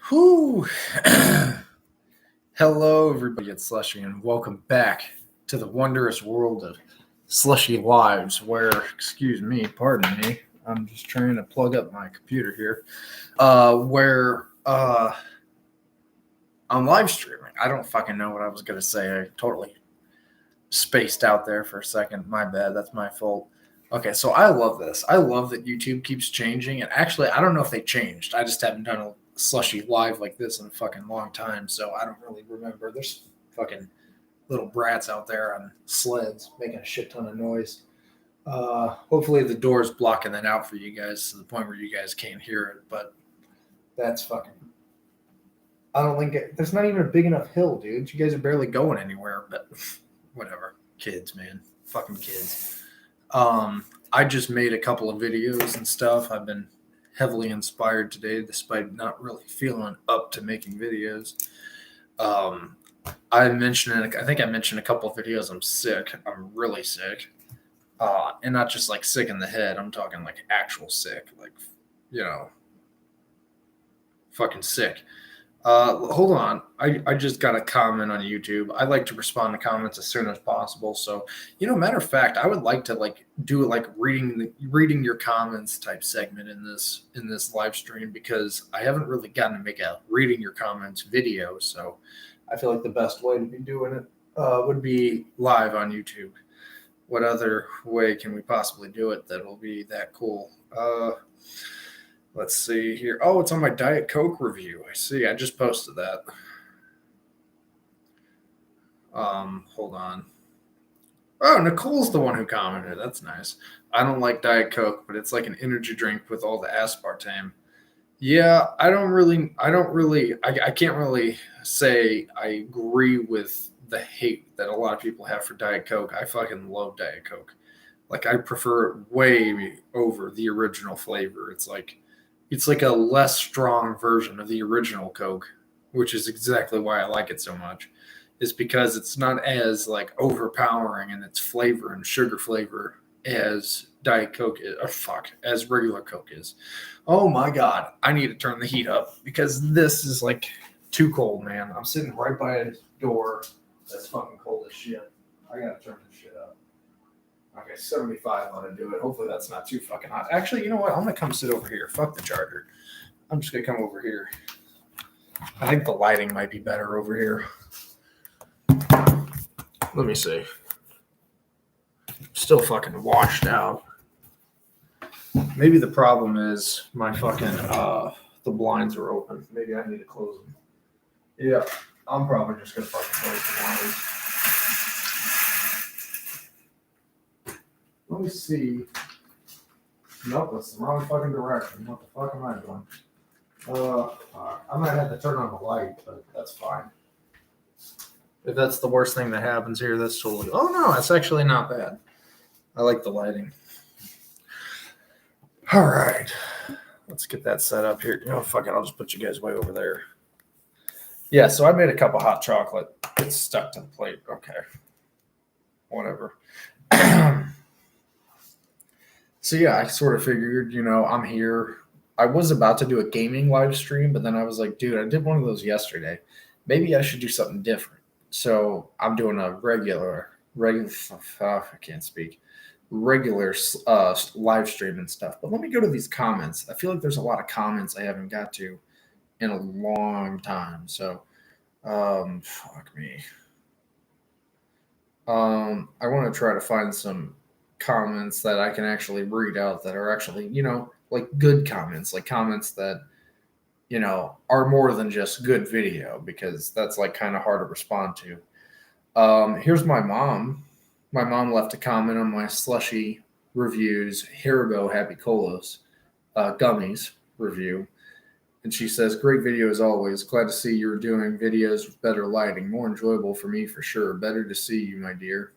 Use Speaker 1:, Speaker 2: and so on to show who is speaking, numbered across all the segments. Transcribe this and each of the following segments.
Speaker 1: Whew. Hello, everybody at Slushie, and welcome back to the wondrous world of Slushie Lives, where, excuse me, pardon me, I'm just trying to plug up my computer here, where I'm live streaming. I don't fucking know what I was going to say. I totally spaced out there for a second. My bad. That's my fault. Okay, so I love this. I love that YouTube keeps changing, and actually, I don't know if they changed. I just haven't done a Slushie live like this in a fucking long time, so I don't really remember. There's fucking little brats out there on sleds making a shit ton of noise. Hopefully the door's blocking that out for you guys to the point where you guys can't hear it, but that's fucking... I don't think there's not even a big enough hill, dude. You guys are barely going anywhere, but whatever. Kids, man. Fucking kids. I just made a couple of videos and stuff. I've been heavily inspired today, despite not really feeling up to making videos. I think I mentioned a couple of videos. I'm sick. I'm really sick. And not just like sick in the head. I'm talking like actual sick, like, fucking sick. Hold on. I just got a comment on YouTube. I like to respond to comments as soon as possible. So, matter of fact, I would like to do reading your comments type segment in this live stream, because I haven't really gotten to make a reading your comments video. So I feel like the best way to be doing it would be live on YouTube. What other way can we possibly do it that'll be that cool? Let's see here. Oh, it's on my Diet Coke review. I see. I just posted that. Hold on. Oh, Nicole's the one who commented. That's nice. I don't like Diet Coke, but it's like an energy drink with all the aspartame. Yeah, I can't really say I agree with the hate that a lot of people have for Diet Coke. I fucking love Diet Coke. Like, I prefer it way over the original flavor. It's like a less strong version of the original Coke, which is exactly why I like it so much. Is because it's not as overpowering in its flavor and sugar flavor as Diet Coke is, as regular Coke is. Oh my God, I need to turn the heat up because this is too cold, man. I'm sitting right by a door that's fucking cold as shit. I gotta turn this shit up. Okay, 75 on to do it. Hopefully that's not too fucking hot. Actually, you know what? I'm going to come sit over here. Fuck the charger. I'm just going to come over here. I think the lighting might be better over here. Let me see. Still fucking washed out. Maybe the problem is my fucking, the blinds are open. Maybe I need to close them. Yeah, I'm probably just going to fucking close the blinds. Let me see. Nope, that's the wrong fucking direction. What the fuck am I doing? I might have to turn on the light, but that's fine. If that's the worst thing that happens here, that's totally... Oh, no, it's actually not bad. I like the lighting. All right. Let's get that set up here. Fuck it. I'll just put you guys way over there. Yeah, so I made a cup of hot chocolate. It's stuck to the plate. Okay. Whatever. So yeah, I sort of figured, I'm here. I was about to do a gaming live stream, but then I was like, dude, I did one of those yesterday. Maybe I should do something different. So I'm doing a regular I can't speak, regular live stream and stuff. But let me go to these comments. I feel like there's a lot of comments I haven't got to in a long time. So, fuck me. I want to try to find some comments that I can actually read out that are actually, good comments, like comments that, are more than just good video, because that's kind of hard to respond to. Here's my mom. My mom left a comment on my Slushie reviews, Haribo Happy Colas, gummies review. And she says, great video as always. Glad to see you're doing videos with better lighting. More enjoyable for me for sure. Better to see you, my dear.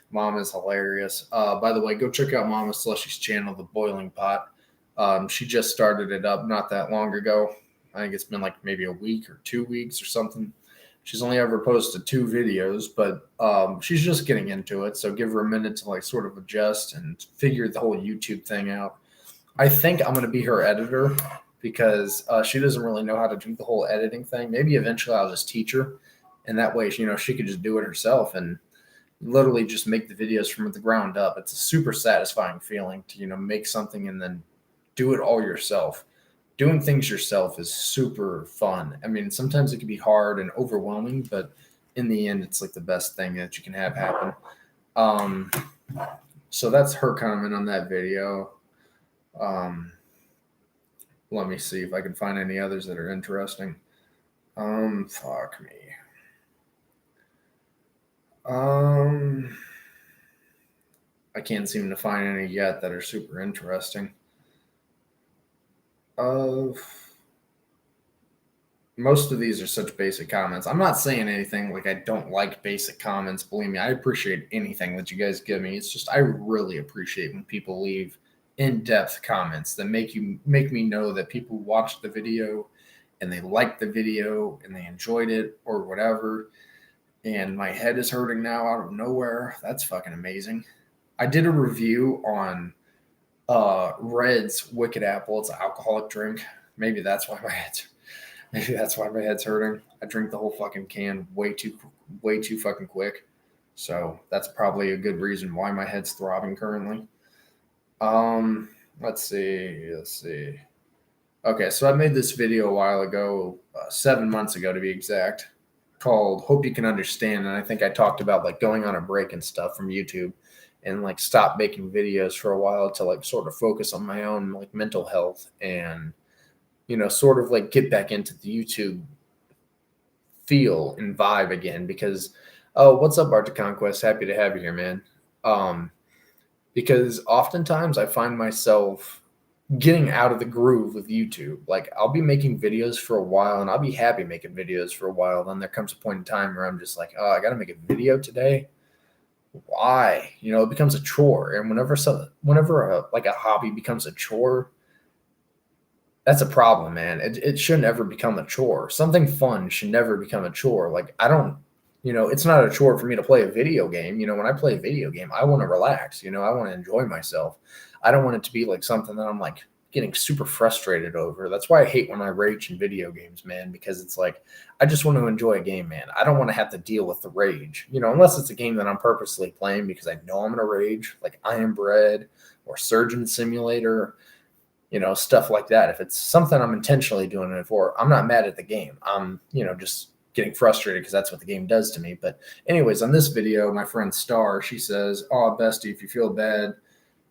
Speaker 1: Mom is hilarious. By the way, go check out Mama Slushie's channel, The Boiling Pot. She just started it up not that long ago. I think it's been maybe a week or 2 weeks or something. She's only ever posted 2 videos, but she's just getting into it. So give her a minute to sort of adjust and figure the whole YouTube thing out. I think I'm going to be her editor, because she doesn't really know how to do the whole editing thing. Maybe eventually I'll just teach her, and that way, she could just do it herself and literally just make the videos from the ground up. It's a super satisfying feeling to, make something and then do it all yourself. Doing things yourself is super fun. I mean, sometimes it can be hard and overwhelming, but in the end, it's like the best thing that you can have happen. So that's her comment on that video. Let me see if I can find any others that are interesting. Fuck me. I can't seem to find any yet that are super interesting. Most of these are such basic comments. I'm not saying anything like I don't like basic comments. Believe me, I appreciate anything that you guys give me. It's just I really appreciate when people leave in-depth comments that make me know that people watched the video and they liked the video and they enjoyed it or whatever. And my head is hurting now out of nowhere. That's fucking amazing. I did a review on Red's Wicked Apple. It's an alcoholic drink. Maybe that's why my head's hurting. I drink the whole fucking can way too fucking quick. So that's probably a good reason why my head's throbbing currently. Let's see. Okay, so I made this video a while ago, 7 months ago to be exact, called Hope You Can Understand. And I think I talked about like going on a break and stuff from YouTube and like stop making videos for a while to like sort of focus on my own like mental health and, sort of like get back into the YouTube feel and vibe again because, what's up, Art to Conquest? Happy to have you here, man. Because oftentimes I find myself getting out of the groove with YouTube. Like I'll be making videos for a while and I'll be happy making videos for a while. Then there comes a point in time where I'm just like, oh, I got to make a video today. Why? It becomes a chore. And whenever a hobby becomes a chore, that's a problem, man. It shouldn't ever become a chore. Something fun should never become a chore. Like it's not a chore for me to play a video game. When I play a video game, I want to relax. I want to enjoy myself. I don't want it to be like something that I'm like getting super frustrated over. That's why I hate when I rage in video games, man, because it's like, I just want to enjoy a game, man. I don't want to have to deal with the rage, unless it's a game that I'm purposely playing because I know I'm going to rage, like I Am Bread or Surgeon Simulator, stuff like that. If it's something I'm intentionally doing it for, I'm not mad at the game. I'm, just getting frustrated because that's what the game does to me. But anyways, on this video, my friend Star, she says, oh, bestie, if you feel bad,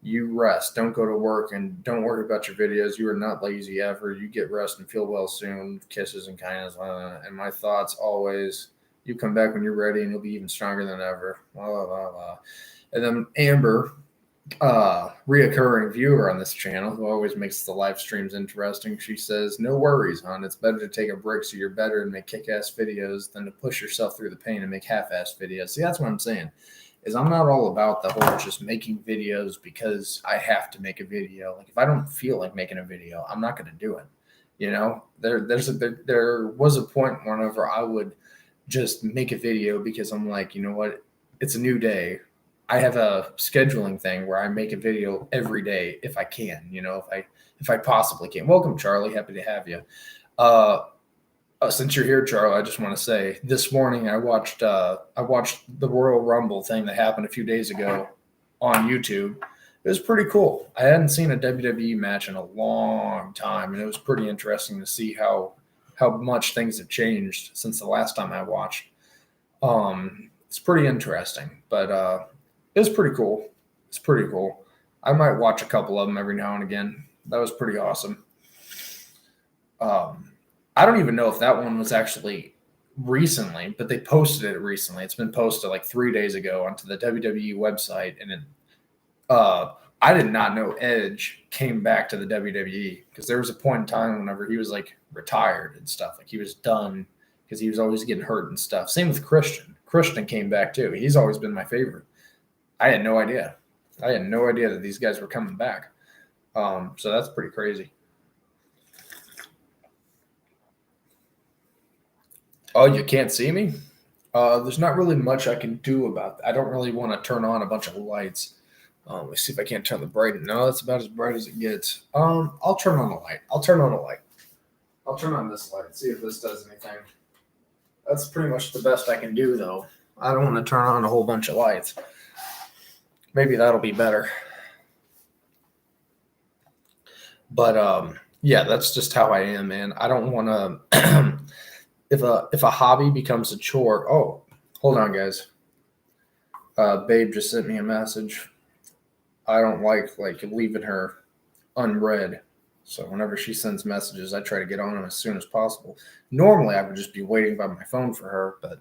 Speaker 1: you rest. Don't go to work and don't worry about your videos. You are not lazy ever. You get rest and feel well soon. Kisses and kindness. And my thoughts always, you come back when you're ready and you'll be even stronger than ever. Blah, blah, blah, blah. And then Amber, reoccurring viewer on this channel who always makes the live streams interesting. She says, no worries, hon. It's better to take a break so you're better and make kick-ass videos than to push yourself through the pain and make half-ass videos. See, that's what I'm saying. Is I'm not all about the whole just making videos because I have to make a video. Like if I don't feel like making a video, I'm not going to do it. There was a point whenever I would just make a video because I'm like, you know what? It's a new day. I have a scheduling thing where I make a video every day if I can, if I possibly can. Welcome, Charlie. Happy to have you. Since you're here, Charlie, I just want to say this morning I watched the Royal Rumble thing that happened a few days ago on YouTube. It was pretty cool. I hadn't seen a WWE match in a long time, and it was pretty interesting to see how much things have changed since the last time I watched. It's pretty interesting, but it was pretty cool. It's pretty cool. I might watch a couple of them every now and again. That was pretty awesome. I don't even know if that one was actually recently, but they posted it recently. It's been posted like 3 days ago onto the WWE website. And I did not know Edge came back to the WWE because there was a point in time whenever he was like retired and stuff. Like he was done because he was always getting hurt and stuff. Same with Christian. Christian came back too. He's always been my favorite. I had no idea. That these guys were coming back. So that's pretty crazy. Oh, you can't see me? There's not really much I can do about that. I don't really want to turn on a bunch of lights. Let's see if I can't turn the brightness. No, that's about as bright as it gets. I'll turn on a light. I'll turn on this light, see if this does anything. That's pretty much the best I can do, though. I don't want to turn on a whole bunch of lights. Maybe that'll be better. But yeah, that's just how I am, man. I don't want to. If a hobby becomes a chore. Oh, hold on, guys. Babe just sent me a message. I don't like leaving her unread. So whenever she sends messages, I try to get on them as soon as possible. Normally, I would just be waiting by my phone for her, but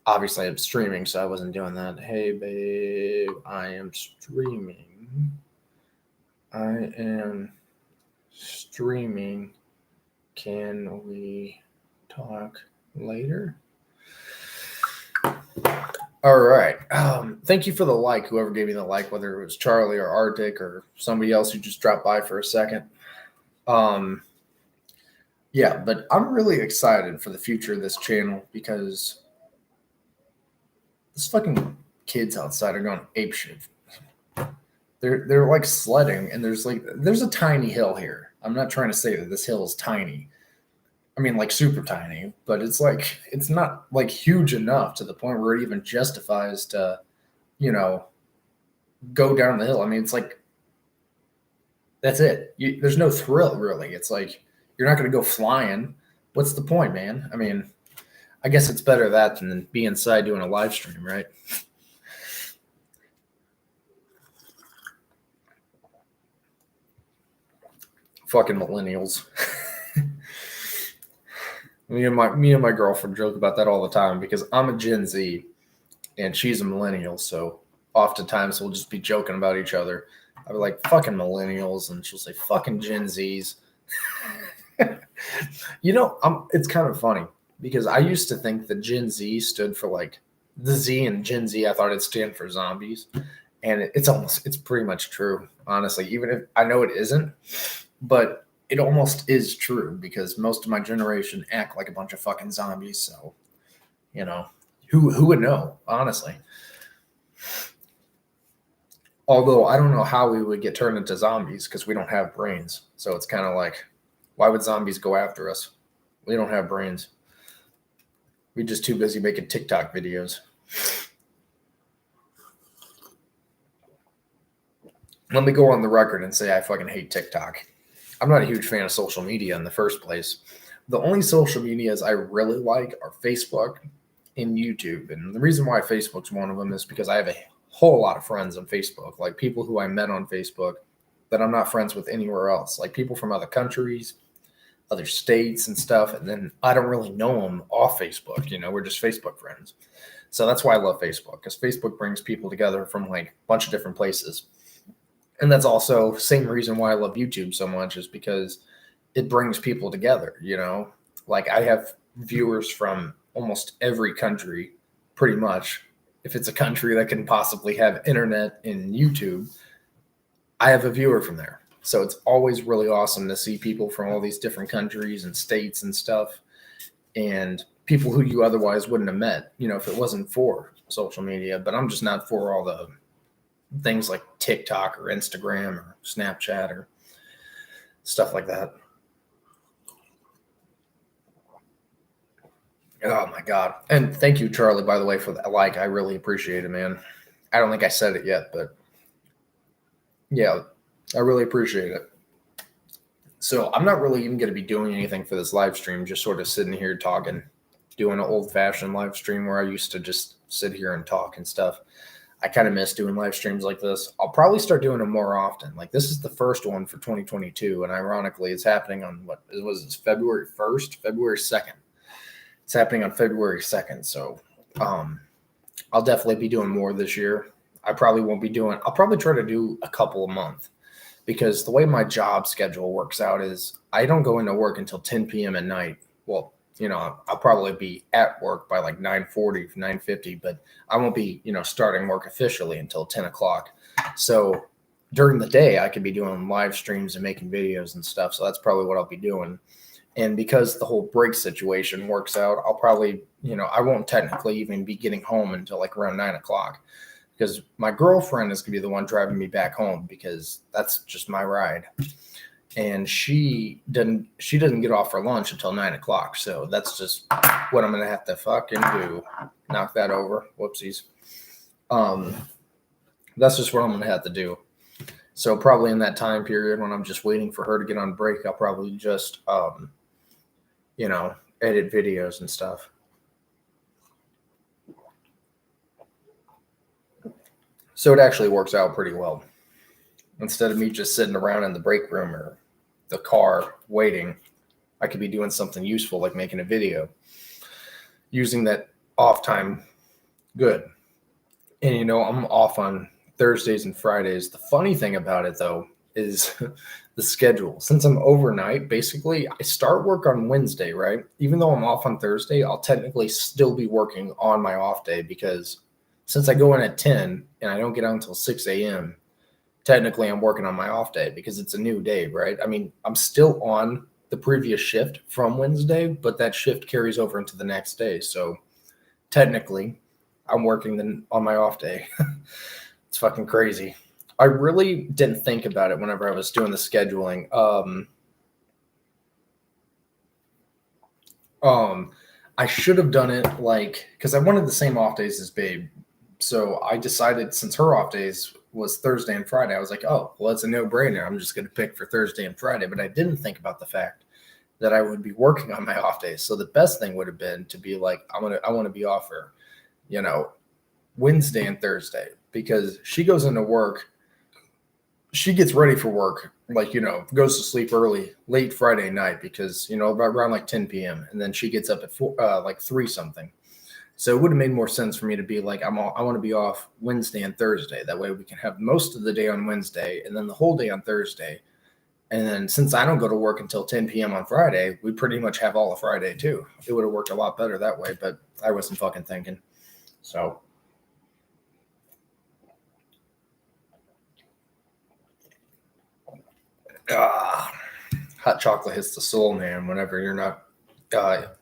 Speaker 1: obviously I'm streaming, so I wasn't doing that. Hey, babe, I am streaming. I am streaming. Can we talk later? All right. Thank you for the like, whoever gave me the like, whether it was Charlie or Arctic or somebody else who just dropped by for a second. Yeah, but I'm really excited for the future of this channel because this fucking kids outside are going apeshit. They're like sledding, and there's a tiny hill here. I'm not trying to say that this hill is tiny. I mean, like super tiny, but it's not like huge enough to the point where it even justifies to, go down the hill. I mean, it's like, that's it. There's no thrill really. It's like, you're not going to go flying. What's the point, man? I mean, I guess it's better that than be inside doing a live stream, right? Fucking millennials. Me and my girlfriend joke about that all the time because I'm a Gen Z and she's a millennial. So oftentimes we'll just be joking about each other. I'll be like, fucking millennials. And she'll say, fucking Gen Zs. It's kind of funny because I used to think that Gen Z stood for like the Z in Gen Z. I thought it'd stand for zombies. And it's pretty much true, honestly, even if I know it isn't. But it almost is true because most of my generation act like a bunch of fucking zombies. So, who would know, honestly? Although I don't know how we would get turned into zombies because we don't have brains. So it's kind of like, why would zombies go after us? We don't have brains. We're just too busy making TikTok videos. Let me go on the record and say I fucking hate TikTok. I'm not a huge fan of social media in the first place. The only social medias I really like are Facebook and YouTube. And the reason why Facebook's one of them is because I have a whole lot of friends on Facebook, like people who I met on Facebook that I'm not friends with anywhere else, like people from other countries, other states and stuff. And then I don't really know them off Facebook. We're just Facebook friends. So that's why I love Facebook, because Facebook brings people together from like a bunch of different places. And that's also same reason why I love YouTube so much, is because it brings people together, Like I have viewers from almost every country, pretty much. If it's a country that can possibly have internet and YouTube, I have a viewer from there. So it's always really awesome to see people from all these different countries and states and stuff, and people who you otherwise wouldn't have met, if it wasn't for social media. But I'm just not for all the things like TikTok or Instagram or Snapchat or stuff like that. Oh my God. And thank you, Charlie, by the way, for that like. I really appreciate it, man. I don't think I said it yet, but yeah, I really appreciate it. So I'm not really even going to be doing anything for this live stream, just sort of sitting here talking, doing an old-fashioned live stream where I used to just sit here and talk and stuff. I kind of miss doing live streams like this. I'll probably start doing them more often. Like this is the first one for 2022. And ironically, it's happening on February 1st, February 2nd. It's happening on February 2nd. So I'll definitely be doing more this year. I'll probably try to do a couple a month, because the way my job schedule works out is I don't go into work until 10 p.m. at night. Well, I'll probably be at work by like 9:40, 9:50, but I won't be, starting work officially until 10 o'clock. So during the day, I could be doing live streams and making videos and stuff. So that's probably what I'll be doing. And because the whole break situation works out, I'll probably, I won't technically even be getting home until like around 9 o'clock, because my girlfriend is going to be the one driving me back home, because that's just my ride. and she doesn't get off for lunch until 9:00. So that's just what I'm gonna have to fucking do. Knock that over. Whoopsies. That's just what I'm gonna have to do. So probably in that time period when I'm just waiting for her to get on break, I'll probably just edit videos and stuff. So it actually works out pretty well. Instead of me just sitting around in the break room or the car waiting, I could be doing something useful like making a video, using that off time good. And I'm off on Thursdays and Fridays. The funny thing about it though is the schedule. Since I'm overnight, basically I start work on Wednesday, right? Even though I'm off on Thursday, I'll technically still be working on my off day because since I go in at 10 and I don't get out until 6 a.m., technically I'm working on my off day because it's a new day, right? I mean, I'm still on the previous shift from Wednesday, but that shift carries over into the next day. So technically I'm working on my off day. It's fucking crazy. I really didn't think about it whenever I was doing the scheduling. I should have done it because I wanted the same off days as Babe. So I decided since her off days was Thursday and Friday, I was like, oh, well, it's a no-brainer. I'm just going to pick for Thursday and Friday. But I didn't think about the fact that I would be working on my off days. So the best thing would have been to be like, I want to be off for, Wednesday and Thursday because she goes into work. She gets ready for work, goes to sleep early, late Friday night because, around like 10 p.m. And then she gets up at 3 something. So it would have made more sense for me to be like, I want to be off Wednesday and Thursday. That way we can have most of the day on Wednesday and then the whole day on Thursday. And then since I don't go to work until 10 p.m. on Friday, we pretty much have all of Friday too. It would have worked a lot better that way, but I wasn't fucking thinking. So. Hot chocolate hits the soul, man, whenever you're not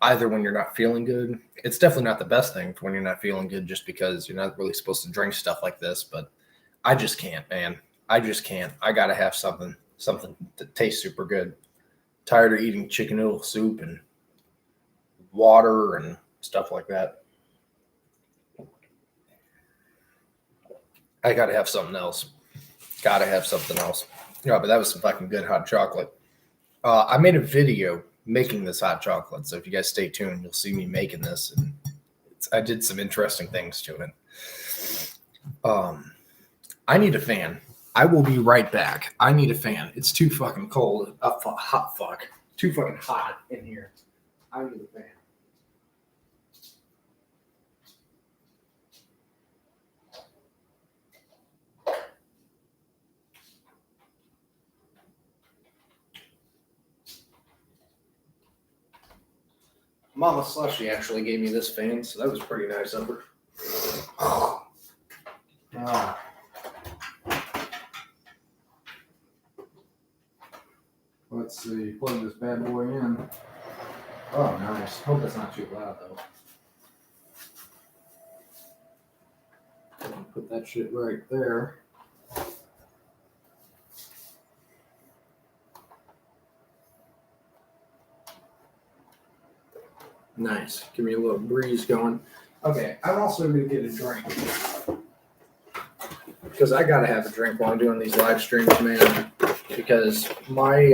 Speaker 1: either when you're not feeling good. It's definitely not the best thing for when you're not feeling good just because you're not really supposed to drink stuff like this, but I just can't, man. I just can't. I gotta have something that tastes super good. Tired of eating chicken noodle soup and water and stuff like that. I gotta have something else. Yeah, but that was some fucking good hot chocolate. I made a video making this hot chocolate, so if you guys stay tuned, you'll see me making this, and I did some interesting things to it. I need a fan. I will be right back. I need a fan. It's too fucking cold. Too fucking hot in here. I need a fan. Mama Slushie actually gave me this fan, so that was pretty nice of her. Let's see, plug this bad boy in. Oh, nice. Hope that's not too loud, though. Put that shit right there. Nice. Give me a little breeze going. Okay, I'm also going to get a drink. Because I got to have a drink while I'm doing these live streams, man. Because my,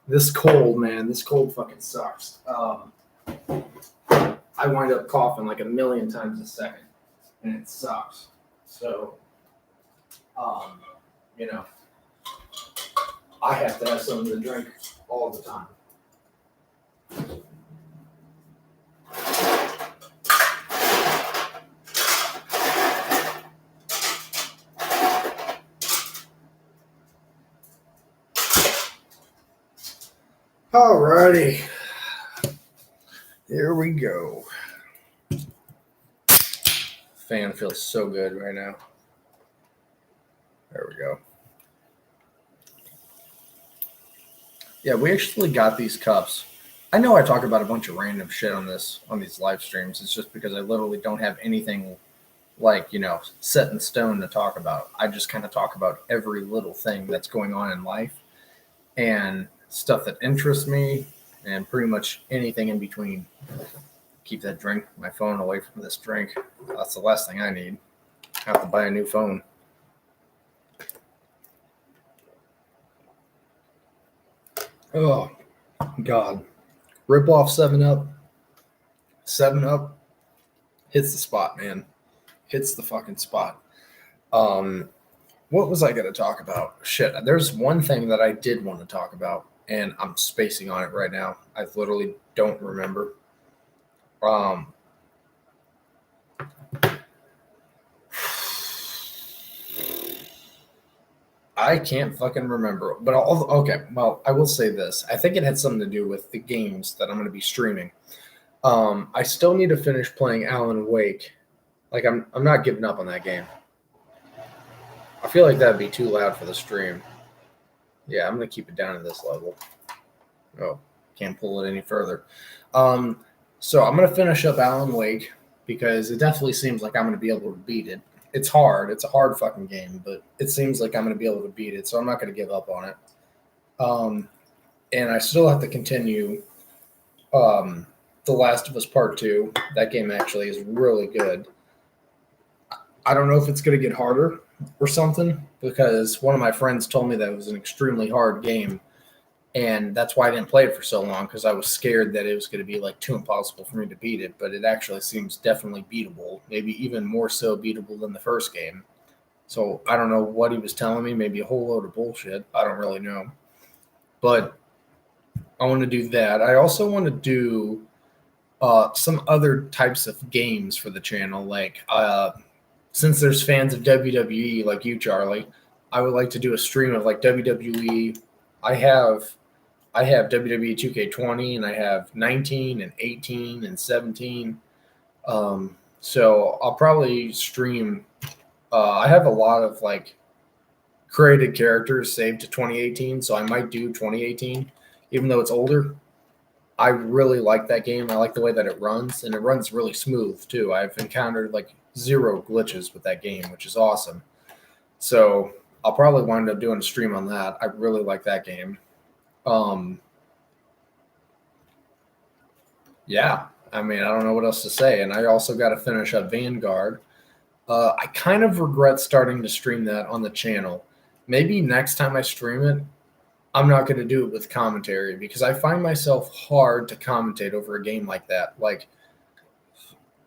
Speaker 1: this cold fucking sucks. I wind up coughing like a million times a second. And it sucks. So, I have to have something to drink all the time. Alrighty, here we go. Fan feels so good right now. There we go. Yeah, we actually got these cups. I know I talk about a bunch of random shit on these live streams. It's just because I literally don't have anything like, set in stone to talk about. I just kind of talk about every little thing that's going on in life and stuff that interests me and pretty much anything in between. Keep that drink, my phone away from this drink. That's the last thing I need. I have to buy a new phone. Oh, God. Rip off 7-Up. 7-Up hits the spot, man. Hits the fucking spot. What was I going to talk about? Shit, there's one thing that I did want to talk about, and I'm spacing on it right now. I literally don't remember. I can't fucking remember. But okay, well, I will say this. I think it had something to do with the games that I'm going to be streaming. I still need to finish playing Alan Wake. Like, I'm not giving up on that game. I feel like that'd be too loud for the stream. Yeah, I'm going to keep it down to this level. Oh, can't pull it any further. So I'm going to finish up Alan Wake because it definitely seems like I'm going to be able to beat it. It's hard. It's a hard fucking game, but it seems like I'm going to be able to beat it, so I'm not going to give up on it. And I still have to continue The Last of Us Part 2. That game actually is really good. I don't know if it's going to get harder or something because one of my friends told me that it was an extremely hard game. And that's why I didn't play it for so long, because I was scared that it was going to be like too impossible for me to beat it. But it actually seems definitely beatable, maybe even more so beatable than the first game. So I don't know what he was telling me, maybe a whole load of bullshit. I don't really know. But I want to do that. I also want to do some other types of games for the channel. Like, since there's fans of WWE like you, Charlie, I would like to do a stream of like WWE. I have WWE 2K20 and I have 19 and 18 and 17. So I'll probably stream. I have a lot of like created characters saved to 2018, so I might do 2018, even though it's older. I really like that game. I like the way that it runs, and it runs really smooth too. I've encountered like 0 glitches with that game, which is awesome. So I'll probably wind up doing a stream on that. I really like that game. Yeah, I mean, I don't know what else to say. And I also got to finish up Vanguard. I kind of regret starting to stream that on the channel. Maybe next time I stream it, I'm not going to do it with commentary because I find myself hard to commentate over a game like that. Like,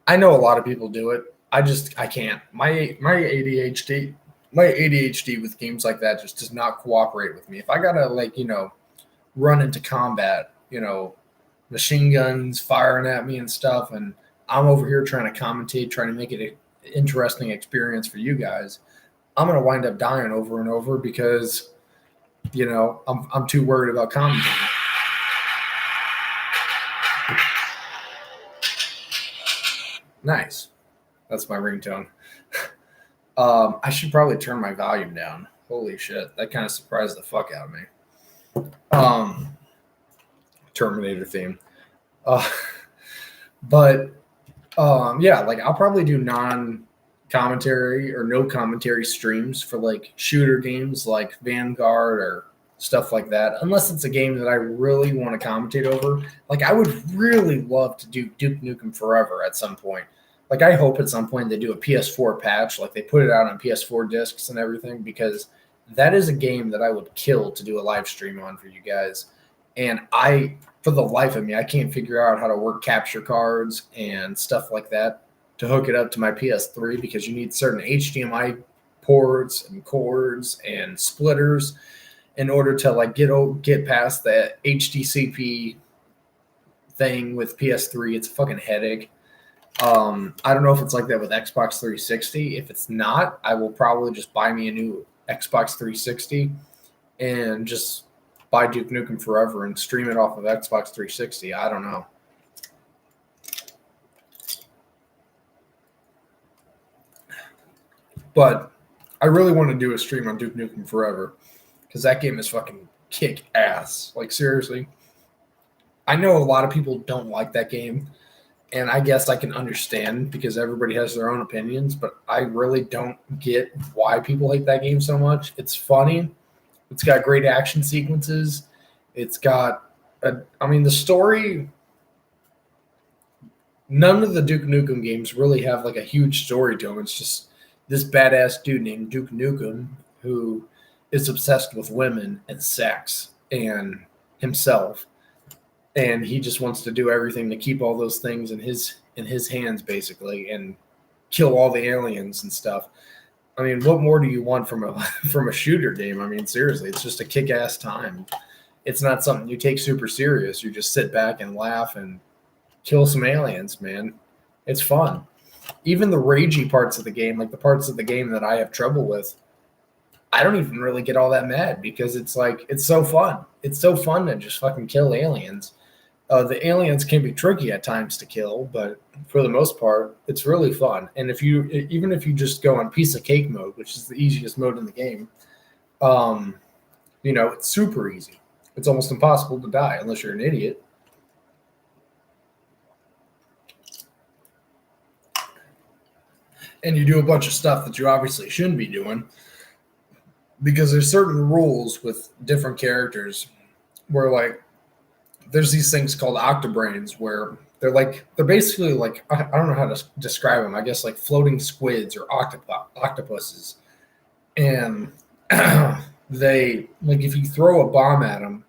Speaker 1: I know a lot of people do it. I can't. My ADHD with games like that just does not cooperate with me. If I gotta run into combat, machine guns firing at me and stuff, and I'm over here trying to commentate, trying to make it an interesting experience for you guys, I'm gonna wind up dying over and over because I'm too worried about commentating. Nice. That's my ringtone. I should probably turn my volume down. Holy shit, that kind of surprised the fuck out of me. Terminator theme. But yeah, like I'll probably do non-commentary or no commentary streams for like shooter games like Vanguard or stuff like that, unless it's a game that I really want to commentate over. Like I would really love to do Duke Nukem Forever at some point. Like I hope at some point they do a PS4 patch, like they put it out on PS4 discs and everything, because that is a game that I would kill to do a live stream on for you guys. And for the life of me, I can't figure out how to work capture cards and stuff like that to hook it up to my PS3 because you need certain HDMI ports and cords and splitters in order to like get past that HDCP thing with PS3. It's a fucking headache. I don't know if it's like that with Xbox 360. If it's not, I will probably just buy me a new Xbox 360 and just buy Duke Nukem Forever and stream it off of Xbox 360. I don't know. But I really want to do a stream on Duke Nukem Forever because that game is fucking kick ass. Like, seriously. I know a lot of people don't like that game. And I guess I can understand because everybody has their own opinions, but I really don't get why people hate that game so much. It's funny. It's got great action sequences. It's got, the story. None of the Duke Nukem games really have like a huge story to them. It's just this badass dude named Duke Nukem who is obsessed with women and sex and himself, and he just wants to do everything to keep all those things in his hands basically and kill all the aliens and stuff. I mean, what more do you want from a from a shooter game? I mean, seriously, it's just a kick-ass time. It's not something you take super serious. You just sit back and laugh and kill some aliens, man. It's fun. Even the ragey parts of the game, like the parts of the game that I have trouble with, I don't even really get all that mad because it's like it's so fun. It's so fun to just fucking kill aliens. The aliens can be tricky at times to kill, but for the most part, it's really fun. And even if you just go on piece of cake mode, which is the easiest mode in the game, it's super easy. It's almost impossible to die unless you're an idiot. And you do a bunch of stuff that you obviously shouldn't be doing because there's certain rules with different characters where like there's these things called octobrains where they're basically like I don't know how to describe them. I guess like floating squids or octopuses, and they like if you throw a bomb at them,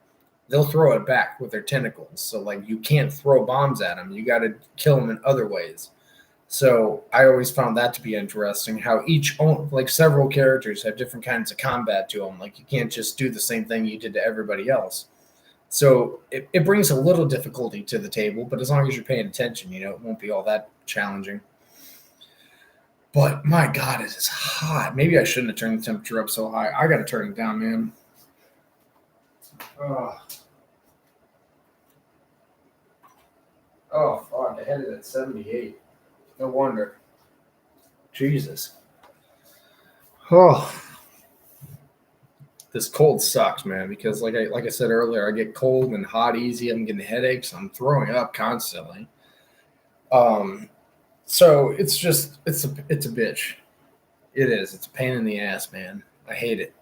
Speaker 1: they'll throw it back with their tentacles. So like you can't throw bombs at them. You got to kill them in other ways. So I always found that to be interesting. How several characters have different kinds of combat to them. Like you can't just do the same thing you did to everybody else. So it brings a little difficulty to the table, but as long as you're paying attention, it won't be all that challenging. But my God, it is hot. Maybe I shouldn't have turned the temperature up so high. I got to turn it down, man. Oh, fuck. I had it at 78. No wonder. Jesus. Oh. This cold sucks, man, because like I said earlier, I get cold and hot easy. I'm getting headaches. I'm throwing up constantly. So it's a bitch. It is. It's a pain in the ass, man. I hate it.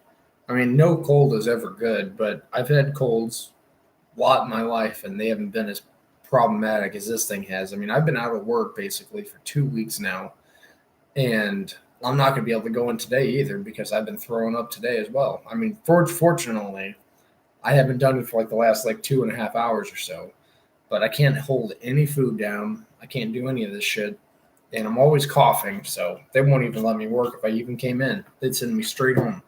Speaker 1: I mean, no cold is ever good, but I've had colds a lot in my life, and they haven't been as problematic as this thing has. I mean, I've been out of work basically for 2 weeks now, and I'm not going to be able to go in today either because I've been throwing up today as well. I mean, fortunately, I haven't done it for like the last 2.5 hours or so, but I can't hold any food down. I can't do any of this shit. And I'm always coughing, so they won't even let me work if I even came in. They'd send me straight home.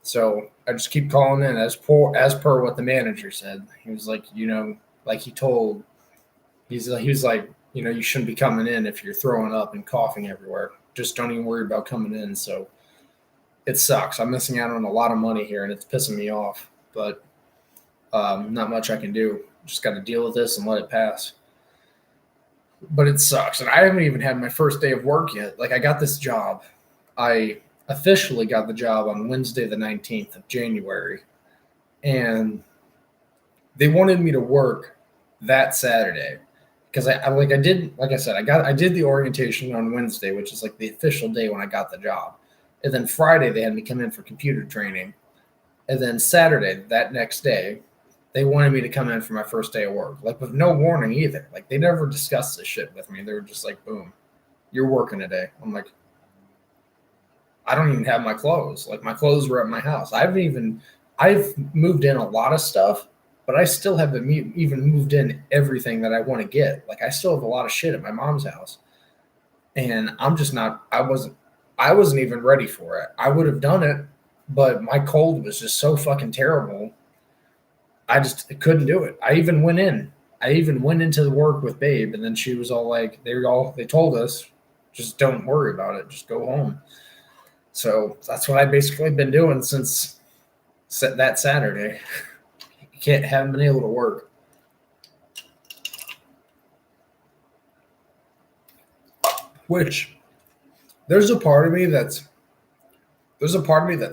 Speaker 1: So I just keep calling in as per what the manager said. He was like, he was like, you shouldn't be coming in if you're throwing up and coughing everywhere. Just don't even worry about coming in. So it sucks. I'm missing out on a lot of money here, and it's pissing me off. But not much I can do. Just got to deal with this and let it pass. But it sucks. And I haven't even had my first day of work yet. Like, I got this job. I officially got the job on Wednesday, the 19th of January. And they wanted me to work that Saturday. Because I did the orientation on Wednesday, which is like the official day when I got the job. And then Friday, they had me come in for computer training. And then Saturday, that next day, they wanted me to come in for my first day of work, like with no warning either. Like they never discussed this shit with me. They were just like, boom, you're working today. I'm like, I don't even have my clothes. Like my clothes were at my house. I've moved in a lot of stuff, but I still haven't even moved in everything that I want to get. Like I still have a lot of shit at my mom's house. And I'm just not, I wasn't even ready for it. I would have done it, but my cold was just so fucking terrible. I couldn't do it. I even went into the work with Babe, and then she was all like, they told us, just don't worry about it. Just go home. So that's what I've basically been doing since that Saturday. Haven't been able to work. Which there's a part of me that's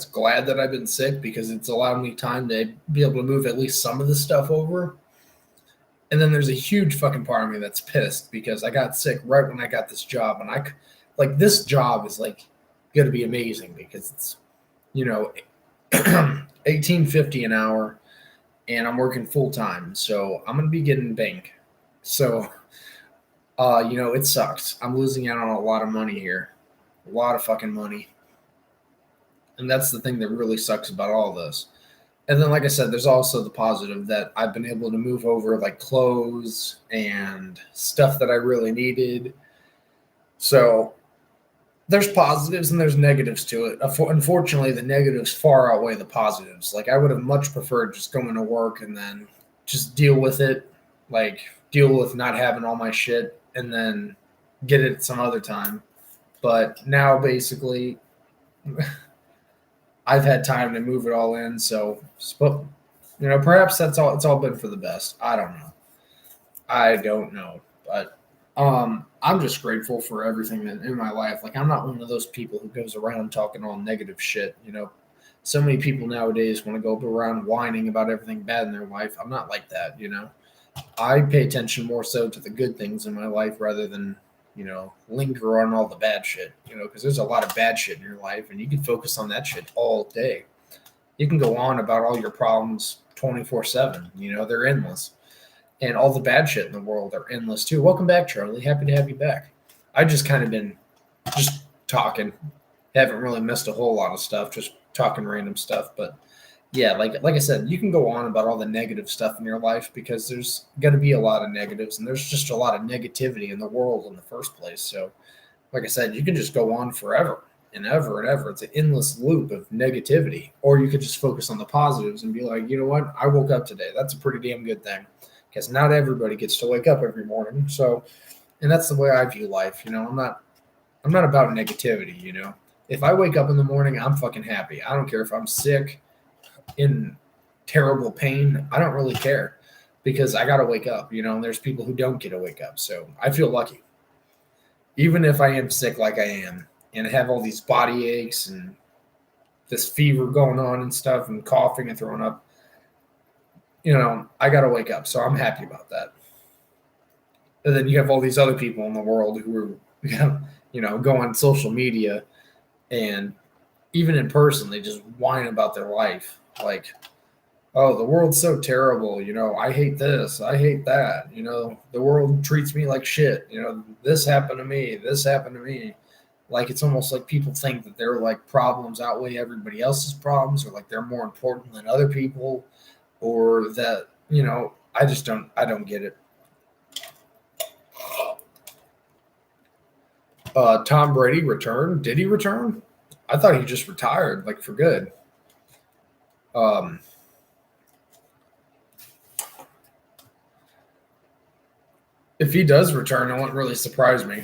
Speaker 1: glad that I've been sick because it's allowed me time to be able to move at least some of the stuff over. And then there's a huge fucking part of me that's pissed because I got sick right when I got this job. And this job is like going to be amazing because it's, you know, 18.50 an hour and I'm working full time. So I'm going to be getting bank. So, it sucks. I'm losing out on a lot of money here, a lot of fucking money. And that's the thing that really sucks about all this. And then, like I said, there's also the positive that I've been able to move over like clothes and stuff that I really needed. So there's positives and there's negatives to it. Unfortunately, the negatives far outweigh the positives. Like I would have much preferred just going to work and then just deal with it, like deal with not having all my shit and then get it some other time. But now basically I've had time to move it all in. So, perhaps that's all. It's all been for the best. I don't know. But I'm just grateful for everything in my life. Like I'm not one of those people who goes around talking all negative shit. So many people nowadays want to go around whining about everything bad in their life. I'm not like that. I pay attention more so to the good things in my life rather than linger on all the bad shit, because there's a lot of bad shit in your life and you can focus on that shit all day. You can go on about all your problems 24/7, they're endless. And all the bad shit in the world are endless too. Welcome back, Charlie. Happy to have you back. I just kind of been just talking. Haven't really missed a whole lot of stuff, just talking random stuff. But yeah, like I said, you can go on about all the negative stuff in your life because there's going to be a lot of negatives and there's just a lot of negativity in the world in the first place. So, like I said, you can just go on forever and ever and ever. It's an endless loop of negativity. Or you could just focus on the positives and be like, you know what? I woke up today. That's a pretty damn good thing because not everybody gets to wake up every morning. So, and that's the way I view life. I'm not about negativity. If I wake up in the morning, I'm fucking happy. I don't care if I'm sick, in terrible pain. I don't really care because I got to wake up, there's people who don't get to wake up. So I feel lucky. Even if I am sick like I am and I have all these body aches and this fever going on and stuff and coughing and throwing up, I got to wake up. So I'm happy about that. And then you have all these other people in the world who are, go on social media and even in person, they just whine about their life. Like, oh, the world's so terrible. I hate this. I hate that. The world treats me like shit. This happened to me. This happened to me. Like, it's almost like people think that their like problems outweigh everybody else's problems or like they're more important than other people or that, I don't get it. Tom Brady returned. Did he return? I thought he just retired, like for good. If he does return, it won't really surprise me.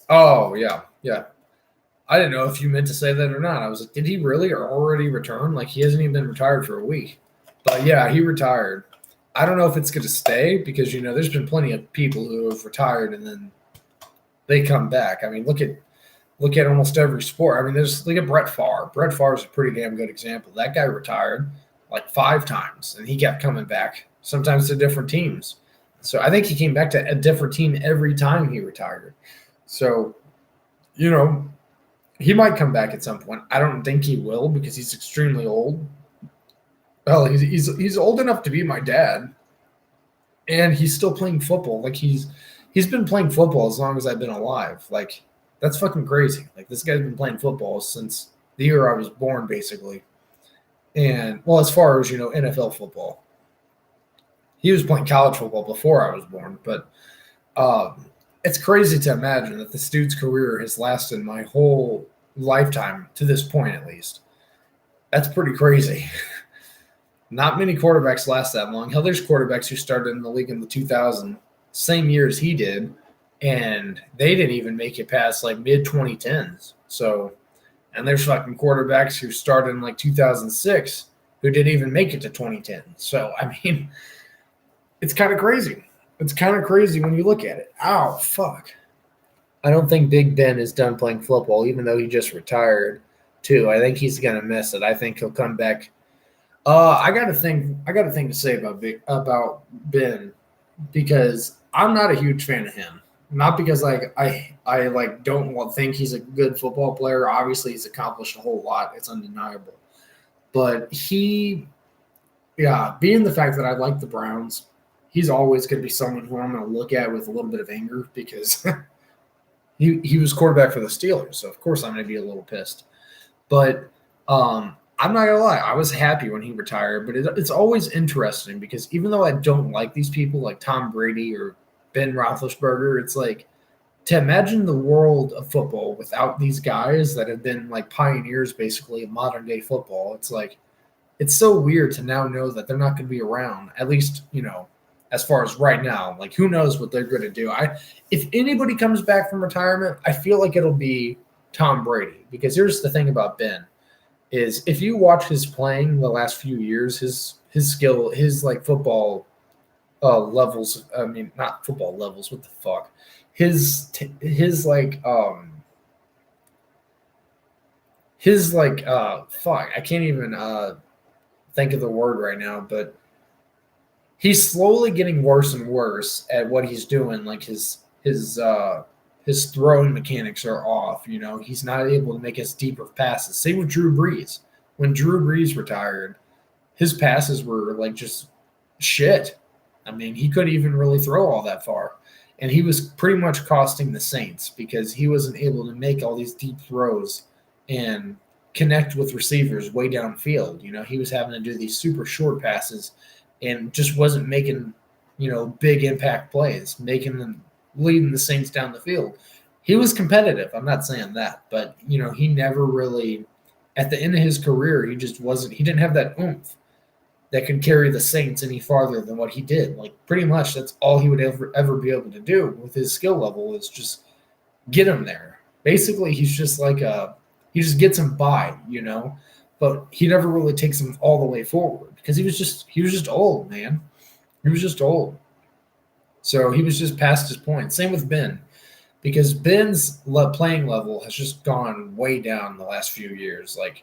Speaker 1: Oh, yeah. I didn't know if you meant to say that or not. I was like, did he really or already return? Like, he hasn't even been retired for a week. But yeah, he retired. I don't know if it's going to stay because, there's been plenty of people who have retired and then they come back. I mean, look at almost every sport. I mean, look at Brett Favre. Brett Favre is a pretty damn good example. That guy retired like 5 times, and he kept coming back, sometimes to different teams. So I think he came back to a different team every time he retired. So, he might come back at some point. I don't think he will because he's extremely old. Well, he's old enough to be my dad, and he's still playing football. Like he's been playing football as long as I've been alive. Like, that's fucking crazy. Like, this guy's been playing football since the year I was born, basically. And, well, as far as, NFL football. He was playing college football before I was born. But it's crazy to imagine that this dude's career has lasted my whole lifetime, to this point at least. That's pretty crazy. Not many quarterbacks last that long. Hell, there's quarterbacks who started in the league in the 2000s, same year as he did. And they didn't even make it past like mid 2010s. So, and there's fucking quarterbacks who started in like 2006 who didn't even make it to 2010. So, I mean, it's kind of crazy. It's kind of crazy when you look at it. Ow, fuck. I don't think Big Ben is done playing football, even though he just retired too. I think he's gonna miss it. I think he'll come back. I got a thing to say about Ben. because I'm not a huge fan of him. Not because I like don't think he's a good football player. Obviously, he's accomplished a whole lot. It's undeniable. But being the fact that I like the Browns, he's always going to be someone who I'm going to look at with a little bit of anger because he was quarterback for the Steelers. So of course I'm going to be a little pissed. But I'm not gonna lie, I was happy when he retired, but it's always interesting because even though I don't like these people like Tom Brady or Ben Roethlisberger, it's like to imagine the world of football without these guys that have been like pioneers basically of modern day football. It's like it's so weird to now know that they're not going to be around. At least as far as right now, like who knows what they're going to do. If anybody comes back from retirement, I feel like it'll be Tom Brady because here's the thing about Ben is if you watch his playing the last few years, his skill, his like football levels. I mean, not football levels. What the fuck? Fuck. I can't even think of the word right now, but he's slowly getting worse and worse at what he's doing. Like his throwing mechanics are off. He's not able to make his deeper passes. Same with Drew Brees. When Drew Brees retired, his passes were like just shit. I mean, he couldn't even really throw all that far. And he was pretty much costing the Saints because he wasn't able to make all these deep throws and connect with receivers way downfield. He was having to do these super short passes and just wasn't making, big impact plays, leading the Saints down the field. He was competitive. I'm not saying that, but he never really, at the end of his career, he just wasn't. He didn't have that oomph that could carry the Saints any farther than what he did. Like pretty much, that's all he would ever be able to do with his skill level is just get him there. Basically, he's just like he just gets him by, but he never really takes him all the way forward because he was just old, man. He was just old. So he was just past his point. Same with Ben, because Ben's playing level has just gone way down the last few years. Like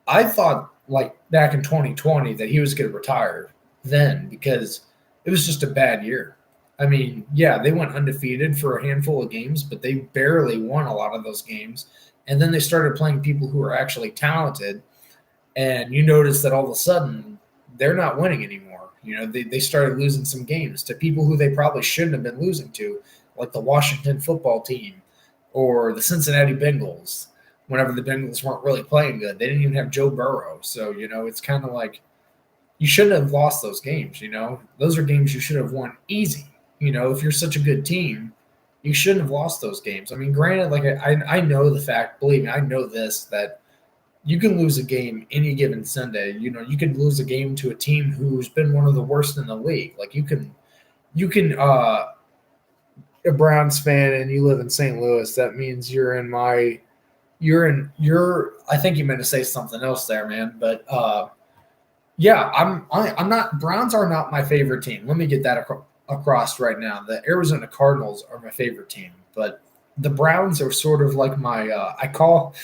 Speaker 1: I thought, like back in 2020, that he was going to retire then because it was just a bad year. I mean, yeah, they went undefeated for a handful of games, but they barely won a lot of those games. And then they started playing people who are actually talented, and you notice that all of a sudden they're not winning anymore. They started losing some games to people who they probably shouldn't have been losing to, like the Washington football team or the Cincinnati Bengals. Whenever the Bengals weren't really playing good, they didn't even have Joe Burrow. So, it's kind of like you shouldn't have lost those games. Those are games you should have won easy. If you're such a good team, you shouldn't have lost those games. I mean, granted, like I know the fact, believe me, I know this, that you can lose a game any given Sunday. You can lose a game to a team who's been one of the worst in the league. Like you can a Browns fan and you live in St. Louis, that means I think you meant to say something else there, man. But yeah, I'm not. Browns are not my favorite team. Let me get that across right now. The Arizona Cardinals are my favorite team, but the Browns are sort of like my. I call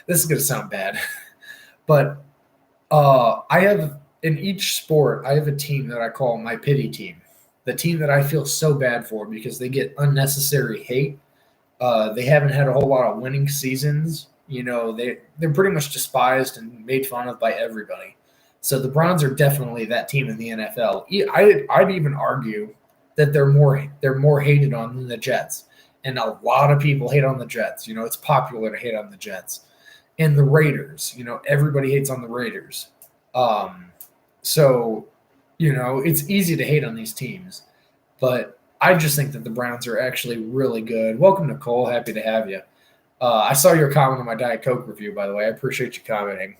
Speaker 1: this is gonna sound bad, but I have in each sport I have a team that I call my pity team, the team that I feel so bad for because they get unnecessary hate. They haven't had a whole lot of winning seasons. They're pretty much despised and made fun of by everybody. So the Browns are definitely that team in the NFL. I'd even argue that they're more hated on than the Jets, and a lot of people hate on the Jets. It's popular to hate on the Jets and the Raiders. Everybody hates on the Raiders. So it's easy to hate on these teams, but I just think that the Browns are actually really good. Welcome, Nicole. Happy to have you. I saw your comment on my Diet Coke review, by the way. I appreciate you commenting.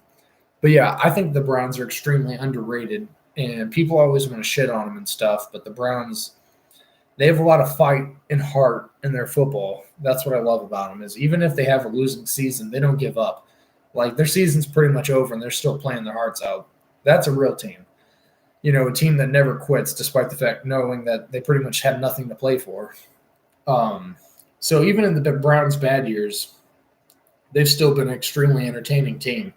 Speaker 1: But yeah, I think the Browns are extremely underrated, and people always want to shit on them and stuff. But the Browns, they have a lot of fight and heart in their football. That's what I love about them. Is even if they have a losing season, they don't give up. Like their season's pretty much over, and they're still playing their hearts out. That's a real team. A team that never quits, despite the fact knowing that they pretty much have nothing to play for. So even in the Browns' bad years, they've still been an extremely entertaining team.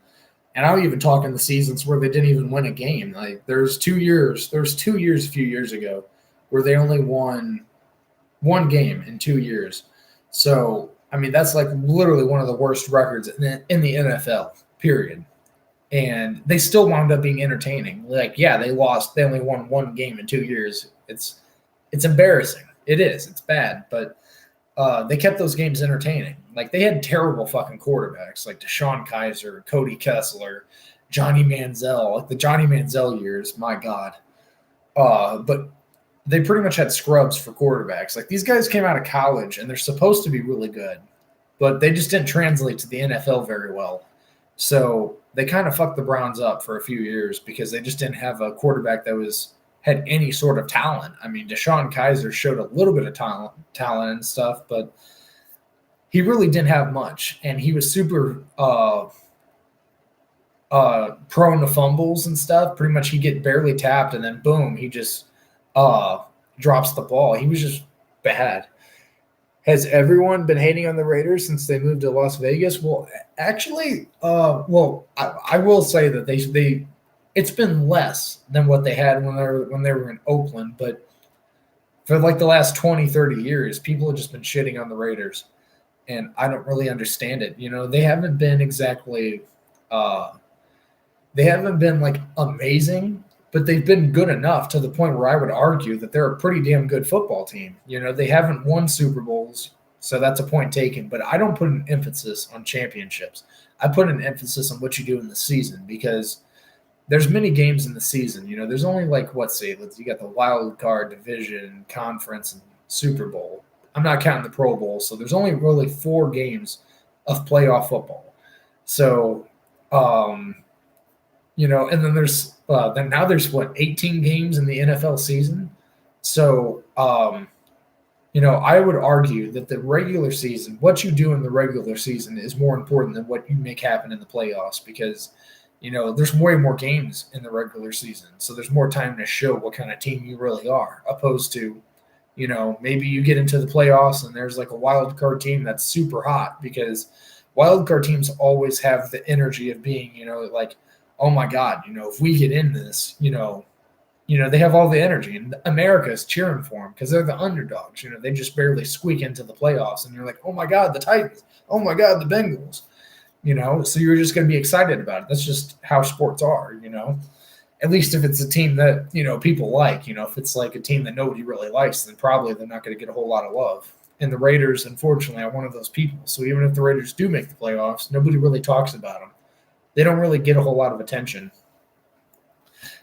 Speaker 1: And I'll even talk in the seasons where they didn't even win a game. Like there's 2 years a few years ago where they only won one game in 2 years. So, I mean, that's like literally one of the worst records in the NFL, period. And they still wound up being entertaining. Like, yeah, they lost. They only won one game in 2 years. It's embarrassing. It is. It's bad. But they kept those games entertaining. Like, they had terrible fucking quarterbacks, like Deshaun Kaiser, Cody Kessler, Johnny Manziel. Like the Johnny Manziel years, my God. But they pretty much had scrubs for quarterbacks. Like, these guys came out of college and they're supposed to be really good, but they just didn't translate to the NFL very well. So they kind of fucked the Browns up for a few years because they just didn't have a quarterback that had any sort of talent. I mean, Deshaun Kaiser showed a little bit of talent and stuff, but he really didn't have much. And he was super prone to fumbles and stuff. Pretty much he'd get barely tapped and then boom, he just drops the ball. He was just bad. Has everyone been hating on the Raiders since they moved to Las Vegas? Well, actually, I will say that they it's been less than what they had when they were in Oakland, but for like the last 20, 30 years, people have just been shitting on the Raiders, and I don't really understand it. You know, they haven't been exactly they haven't been like amazing, but they've been good enough to the point where I would argue that they're a pretty damn good football team. You know, they haven't won Super Bowls, so that's a point taken. But I don't put an emphasis on championships. I put an emphasis on what you do in the season because there's many games in the season. You know, there's only like, you got the wild card, division, conference, and Super Bowl. I'm not counting the Pro Bowl, so there's only really 4 games of playoff football. So, you know, and then there's 18 games in the NFL season. So, you know, I would argue that the regular season, what you do in the regular season is more important than what you make happen in the playoffs because, you know, there's way more games in the regular season. So there's more time to show what kind of team you really are, opposed to, you know, maybe you get into the playoffs and there's like a wild card team that's super hot because wild card teams always have the energy of being, you know, like, oh my God, you know, if we get in this, you know, they have all the energy and America is cheering for them because they're the underdogs. You know, they just barely squeak into the playoffs and you're like, oh my God, the Titans, oh my God, the Bengals, you know, so you're just going to be excited about it. That's just how sports are, you know, at least if it's a team that, you know, people like, you know, if it's like a team that nobody really likes, then probably they're not going to get a whole lot of love. And the Raiders, unfortunately, are one of those people. So even if the Raiders do make the playoffs, nobody really talks about them. They don't really get a whole lot of attention.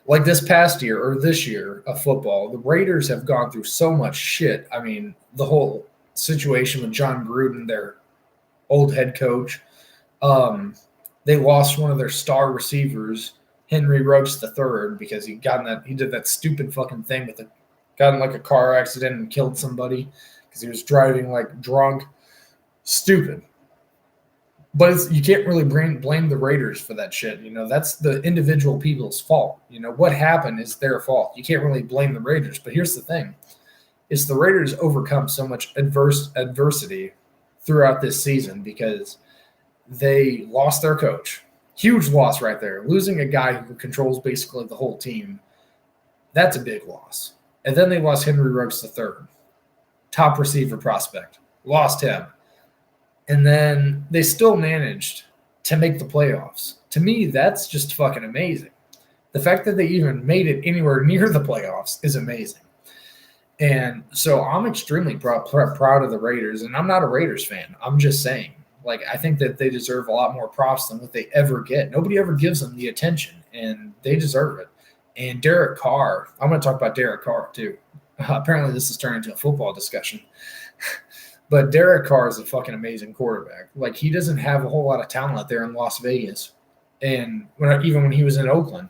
Speaker 1: Like this past year or this year of football, the Raiders have gone through so much shit. I mean, the whole situation with John Gruden, their old head coach, they lost one of their star receivers, Henry Ruggs III, because he did that stupid fucking thing got in like a car accident and killed somebody because he was driving like drunk. Stupid. But you can't really blame the Raiders for that shit. You know, that's the individual people's fault. You know, what happened is their fault. You can't really blame the Raiders. But here's the thing. Is the Raiders overcome so much adversity throughout this season because they lost their coach. Huge loss right there. Losing a guy who controls basically the whole team, that's a big loss. And then they lost Henry Ruggs III, top receiver prospect. Lost him. And then they still managed to make the playoffs. To me, that's just fucking amazing. The fact that they even made it anywhere near the playoffs is amazing. And so I'm extremely proud of the Raiders. And I'm not a Raiders fan. I'm just saying, like, I think that they deserve a lot more props than what they ever get. Nobody ever gives them the attention, and they deserve it. And Derek Carr, I'm going to talk about Derek Carr too. Apparently this is turning into a football discussion. But Derek Carr is a fucking amazing quarterback. Like, he doesn't have a whole lot of talent there in Las Vegas. And even when he was in Oakland,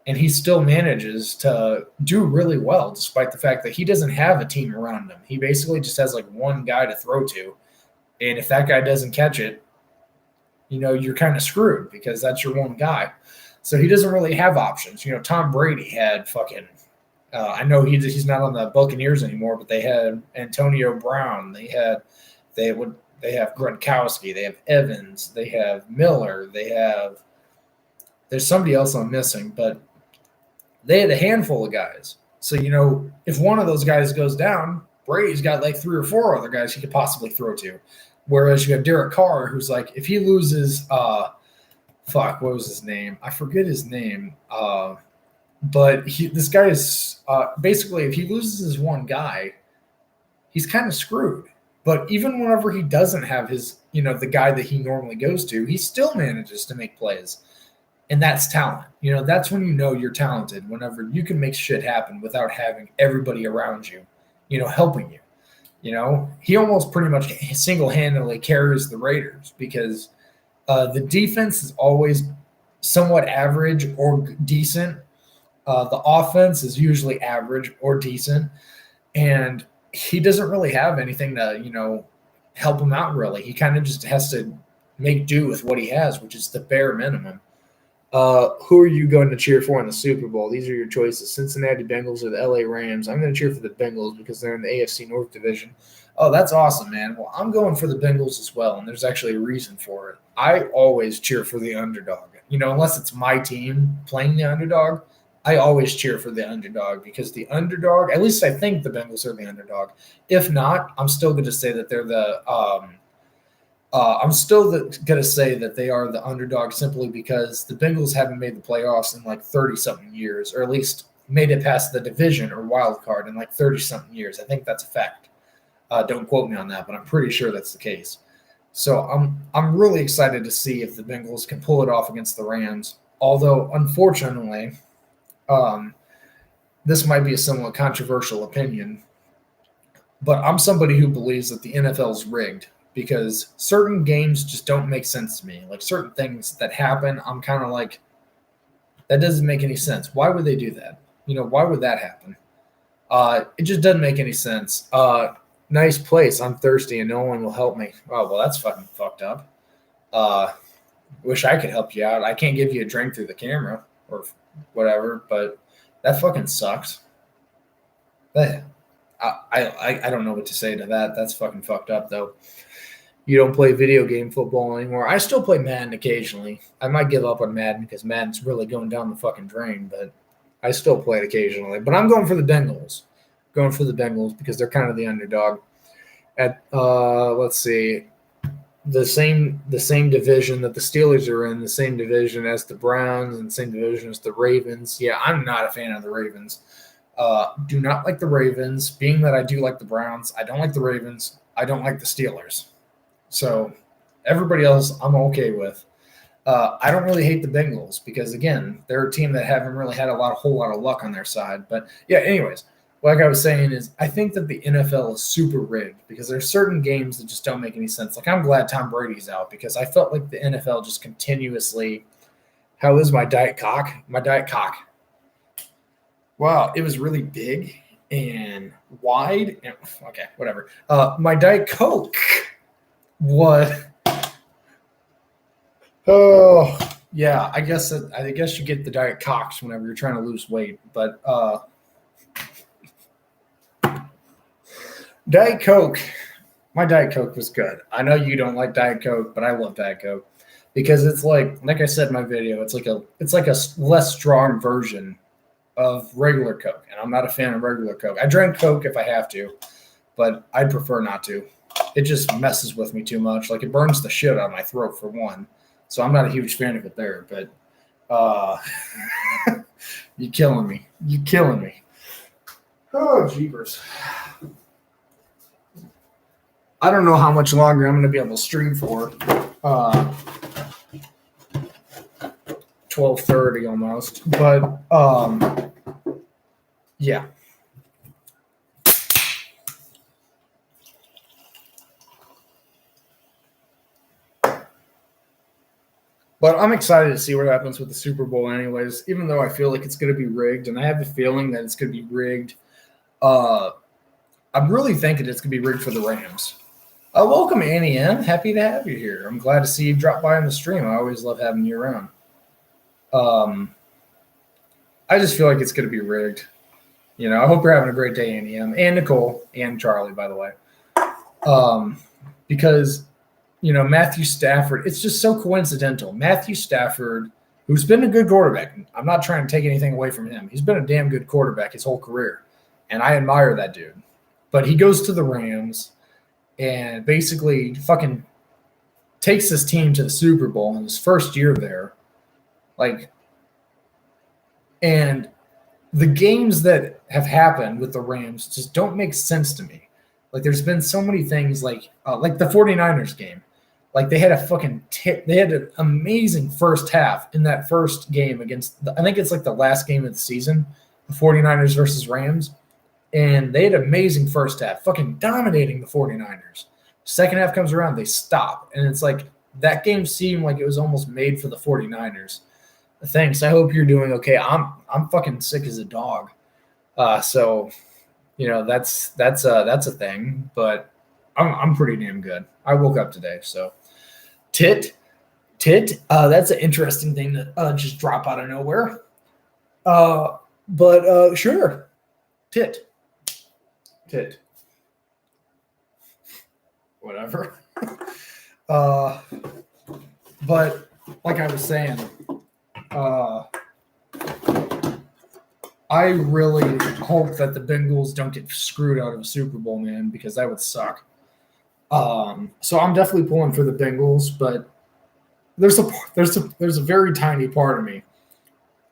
Speaker 1: and he still manages to do really well, despite the fact that he doesn't have a team around him. He basically just has like one guy to throw to. And if that guy doesn't catch it, you know, you're kind of screwed because that's your one guy. So he doesn't really have options. You know, Tom Brady had fucking I know he's not on the Buccaneers anymore, but they had Antonio Brown. They have Gronkowski. They have Evans. They have Miller. There's somebody else I'm missing, but they had a handful of guys. So, if one of those guys goes down, Brady's got like 3 or 4 other guys he could possibly throw to. Whereas you have Derek Carr, who's like, if he loses, what was his name? I forget his name. But this guy is basically, if he loses his one guy, he's kind of screwed. But even whenever he doesn't have his, the guy that he normally goes to, he still manages to make plays. And that's talent. That's when you're talented, whenever you can make shit happen without having everybody around you, helping you. He almost pretty much single-handedly carries the Raiders because the defense is always somewhat average or decent. The offense is usually average or decent. And he doesn't really have anything to, help him out, really. He kind of just has to make do with what he has, which is the bare minimum. Who are you going to cheer for in the Super Bowl? These are your choices: Cincinnati Bengals or the LA Rams. I'm going to cheer for the Bengals because they're in the AFC North Division. Oh, that's awesome, man. Well, I'm going for the Bengals as well, and there's actually a reason for it. I always cheer for the underdog. Unless it's my team playing the underdog, I always cheer for the underdog because the underdog, at least I think the Bengals are the underdog. If not, I'm still going to say that they're the I'm still going to say that they are the underdog simply because the Bengals haven't made the playoffs in like 30-something years, or at least made it past the division or wild card in like 30-something years. I think that's a fact. Don't quote me on that, but I'm pretty sure that's the case. So I'm really excited to see if the Bengals can pull it off against the Rams. Although, unfortunately, this might be a somewhat controversial opinion, but I'm somebody who believes that the NFL is rigged. Because certain games just don't make sense to me. Like certain things that happen, I'm kind of like, that doesn't make any sense. Why would they do that? Why would that happen? It just doesn't make any sense. Nice place. I'm thirsty and no one will help me. Oh, well, that's fucking fucked up. Wish I could help you out. I can't give you a drink through the camera or whatever, but that fucking sucks. I don't know what to say to that. That's fucking fucked up, though. You don't play video game football anymore. I still play Madden occasionally. I might give up on Madden because Madden's really going down the fucking drain, but I still play it occasionally. But I'm going for the Bengals. Going for the Bengals because they're kind of the underdog. At let's see, the same division that the Steelers are in, the same division as the Browns, and the same division as the Ravens. Yeah, I'm not a fan of the Ravens. Do not like the Ravens. Being that I do like the Browns, I don't like the Ravens. I don't like the Steelers. So everybody else I'm okay with. I don't really hate the Bengals because, again, they're a team that haven't really had a whole lot of luck on their side. But, yeah, anyways, like I was saying is I think that the NFL is super rigged because there's certain games that just don't make any sense. Like I'm glad Tom Brady's out because I felt like the NFL just continuously – how is my Diet Cock? My Diet Cock. Wow, it was really big and wide. And, okay, whatever. My Diet Coke – what? Oh, yeah. I guess you get the Diet Cocks whenever you're trying to lose weight. But Diet Coke, my Diet Coke was good. I know you don't like Diet Coke, but I love Diet Coke because it's like I said in my video, it's like a less strong version of regular Coke, and I'm not a fan of regular Coke. I drink Coke if I have to, but I'd prefer not to. It just messes with me too much. Like it burns the shit out of my throat for one. So I'm not a huge fan of it there, but you're killing me. You're killing me. Oh, jeepers. I don't know how much longer I'm going to be able to stream for. 12:30 almost. But yeah. But I'm excited to see what happens with the Super Bowl anyways, even though I feel like it's going to be rigged, and I have a feeling that it's going to be rigged. I'm really thinking it's going to be rigged for the Rams. Welcome, Annie M. Happy to have you here. I'm glad to see you drop by on the stream. I always love having you around. I just feel like it's going to be rigged. I hope you're having a great day, Annie M. And Nicole and Charlie, by the way. Because Matthew Stafford, it's just so coincidental. Matthew Stafford who's been a good quarterback. I'm not trying to take anything away from him. He's been a damn good quarterback his whole career, and I admire that dude. But he goes to the Rams and basically fucking takes his team to the Super Bowl in his first year there. Like, and the games that have happened with the Rams just don't make sense to me. Like, there's been so many things like the 49ers game. Like, they had they had an amazing first half in that first game against, I think it's like the last game of the season, the 49ers versus Rams. And they had an amazing first half, fucking dominating the 49ers. Second half comes around, they stop. And it's like that game seemed like it was almost made for the 49ers. Thanks. I hope you're doing okay. I'm fucking sick as a dog. So, you know, that's a thing, but I'm pretty damn good. I woke up today, so tit. That's an interesting thing to just drop out of nowhere. But sure, tit. Whatever. But like I was saying, I really hope that the Bengals don't get screwed out of a Super Bowl, man, because that would suck. So I'm definitely pulling for the Bengals, but there's a very tiny part of me,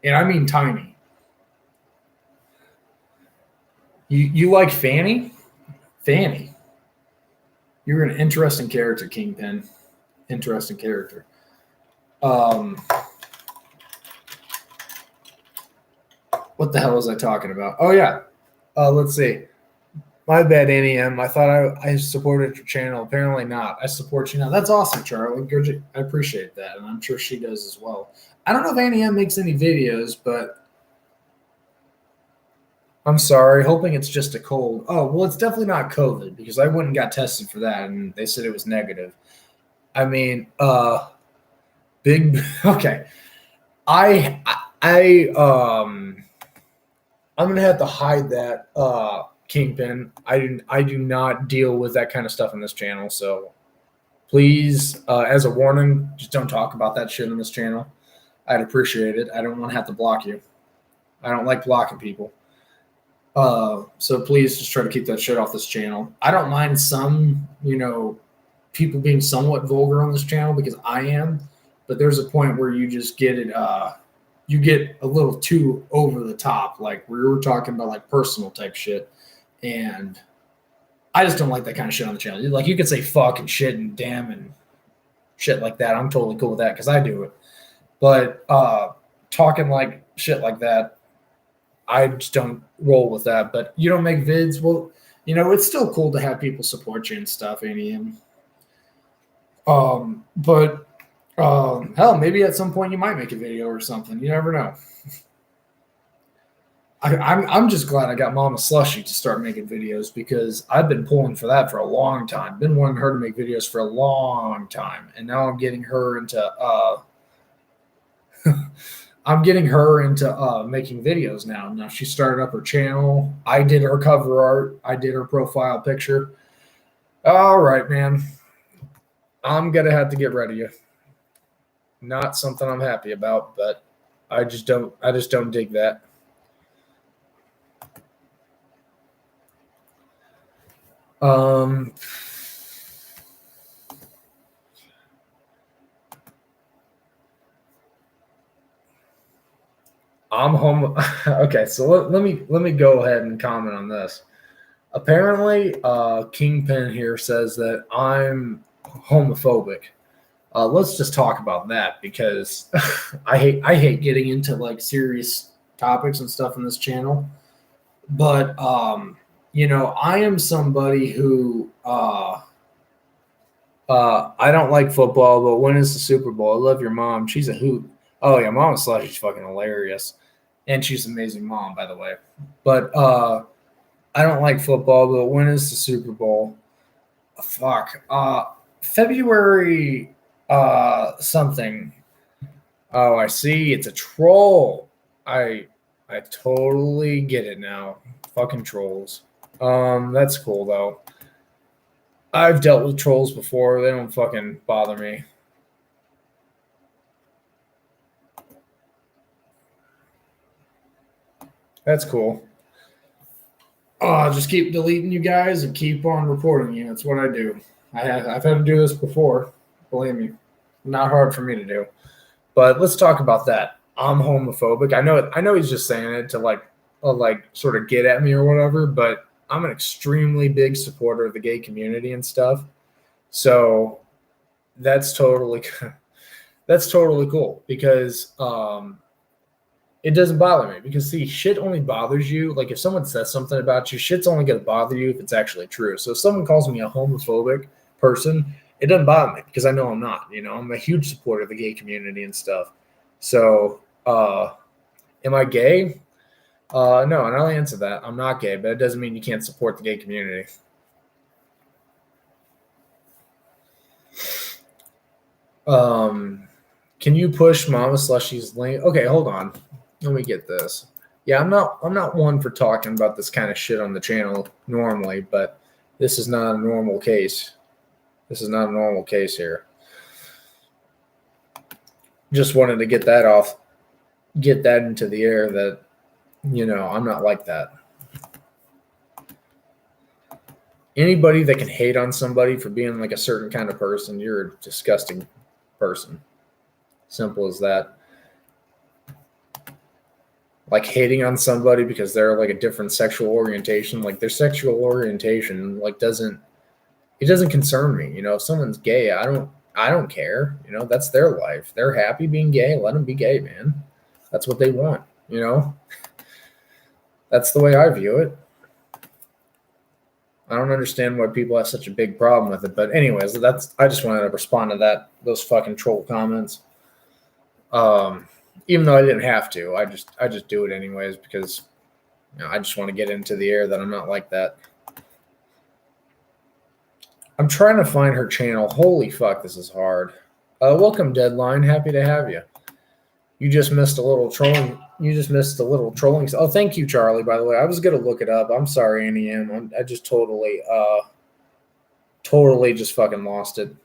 Speaker 1: and I mean tiny. You like Fanny? Fanny. You're an interesting character, Kingpin. Interesting character. What the hell was I talking about? Oh, yeah. Let's see. My bad, Annie M. I thought I supported your channel. Apparently not. I support you now. That's awesome, Charlie. I appreciate that, and I'm sure she does as well. I don't know if Annie M makes any videos, but I'm sorry. Hoping it's just a cold. Oh, well, it's definitely not COVID because I went and got tested for that, and they said it was negative. I mean, okay. I'm gonna have to hide that, Kingpin. I do not deal with that kind of stuff on this channel, so please, as a warning, just don't talk about that shit on this channel. I'd appreciate it. I don't want to have to block you. I don't like blocking people. So please just try to keep that shit off this channel. I don't mind some, people being somewhat vulgar on this channel because I am, but there's a point where you just get it, you get a little too over the top. Like we were talking about like personal type shit. And I just don't like that kind of shit on the channel. Like you could say fuck and shit and damn and shit like that. I'm totally cool with that because I do it. But talking like shit like that, I just don't roll with that. But you don't make vids. Well, it's still cool to have people support you and stuff, Annie. But hell, maybe at some point you might make a video or something. You never know. I'm just glad I got Mama Slushie to start making videos because I've been pulling for that for a long time. Been wanting her to make videos for a long time, and now I'm getting her into making videos now. Now she started up her channel. I did her cover art. I did her profile picture. All right, man. I'm gonna have to get rid of you. Not something I'm happy about, but I just don't dig that. I'm home. Okay, so let me go ahead and comment on this. Apparently, Kingpin here says that I'm homophobic. Let's just talk about that because I hate getting into like serious topics and stuff in this channel. But I am somebody who I don't like football, but when is the Super Bowl? I love your mom. She's a hoot. Oh yeah, Mama Slushie's fucking hilarious. And she's an amazing mom, by the way. But I don't like football, but when is the Super Bowl? Fuck. February something. Oh, I see. It's a troll. I totally get it now. Fucking trolls. That's cool though. I've dealt with trolls before. They don't fucking bother me. That's cool. Just keep deleting you guys and keep on reporting you. That's what I do. I've had to do this before. Believe me, not hard for me to do. But let's talk about that. I'm homophobic. I know he's just saying it to like sort of get at me or whatever. But I'm an extremely big supporter of the gay community and stuff. So that's totally cool because it doesn't bother me because see, shit only bothers you. Like if someone says something about you, shit's only gonna bother you if it's actually true. So if someone calls me a homophobic person, it doesn't bother me because I know I'm not. You know, I'm a huge supporter of the gay community and stuff. So am I gay? No, and I'll answer that. I'm not gay, but it doesn't mean you can't support the gay community. Can you push Mama Slushie's link? Okay, hold on. Let me get this. Yeah, I'm not one for talking about this kind of shit on the channel normally, but this is not a normal case. This is not a normal case here. Just wanted to get that into the air that, you know, I'm not like that. Anybody that can hate on somebody for being like a certain kind of person, you're a disgusting person. Simple as that. Like hating on somebody because they're like a different sexual orientation, like their sexual orientation like doesn't concern me. You know, if someone's gay, I don't care. You know, that's their life. They're happy being gay. Let them be gay, man. That's what they want, you know? That's the way I view it. I don't understand why people have such a big problem with it. But anyways, I just wanted to respond to those fucking troll comments. Even though I didn't have to, I just do it anyways because, you know, I just want to get into the air that I'm not like that. I'm trying to find her channel. Holy fuck, this is hard. Welcome, Deadline. Happy to have you. You just missed a little trolling. Oh, thank you, Charlie, by the way. I was going to look it up. I'm sorry, Annie M. I just totally just fucking lost it.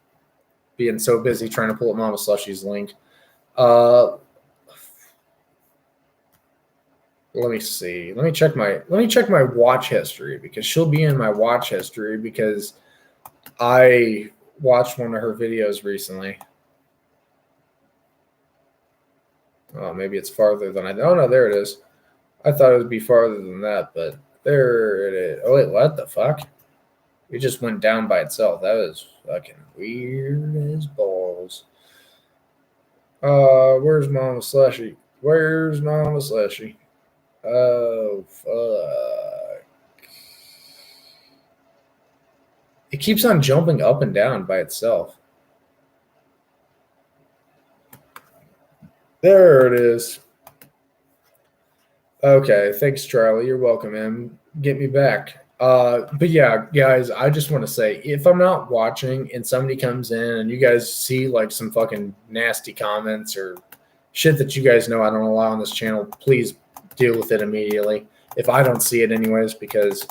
Speaker 1: Being so busy trying to pull up Mama Slushie's link. Let me see. Let me check my watch history because she'll be in my watch history because I watched one of her videos recently. Oh, maybe it's farther than oh no, there it is. I thought it would be farther than that, but there it is. Oh wait, what the fuck? It just went down by itself. That was fucking weird as balls. Where's Mama Slushie? Oh, fuck. It keeps on jumping up and down by itself. There it is. Okay, thanks, Charlie. You're welcome, man. Get me back. But yeah, guys, I just want to say, if I'm not watching and somebody comes in and you guys see like some fucking nasty comments or shit that you guys know I don't allow on this channel, please deal with it immediately. If I don't see it anyways, because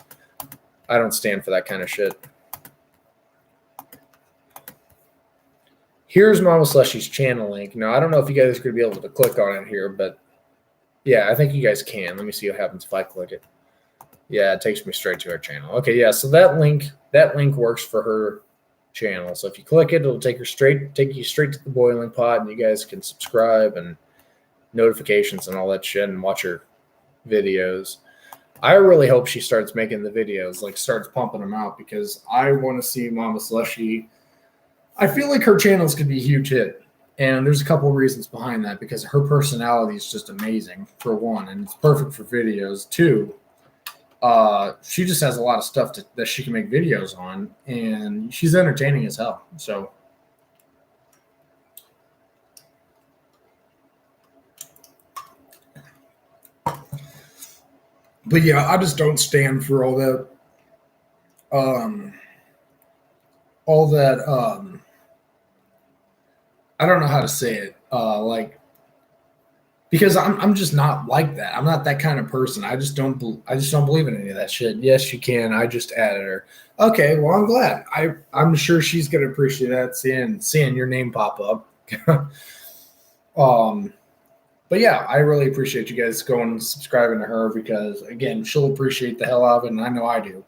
Speaker 1: I don't stand for that kind of shit. Here's Mama Slushie's channel link. Now, I don't know if you guys are going to be able to click on it here, but yeah, I think you guys can. Let me see what happens if I click it. Yeah, it takes me straight to her channel. Okay, yeah, so that link works for her channel. So if you click it, it'll take you straight to the boiling pot, and you guys can subscribe and notifications and all that shit and watch her videos. I really hope she starts making the videos, like starts pumping them out, because I want to see Mama Slushie. I feel like her channels could be a huge hit. And there's a couple of reasons behind that, because her personality is just amazing, for one, and it's perfect for videos. Two, she just has a lot of stuff that she can make videos on, and she's entertaining as hell. So, but yeah, I just don't stand for all that. I don't know how to say it. Because I'm just not like that. I'm not that kind of person. I just don't believe in any of that shit. Yes, you can. I just added her. Okay, well, I'm glad. I'm sure she's gonna appreciate that, seeing your name pop up. But yeah, I really appreciate you guys going and subscribing to her because, again, she'll appreciate the hell out of it, and I know I do.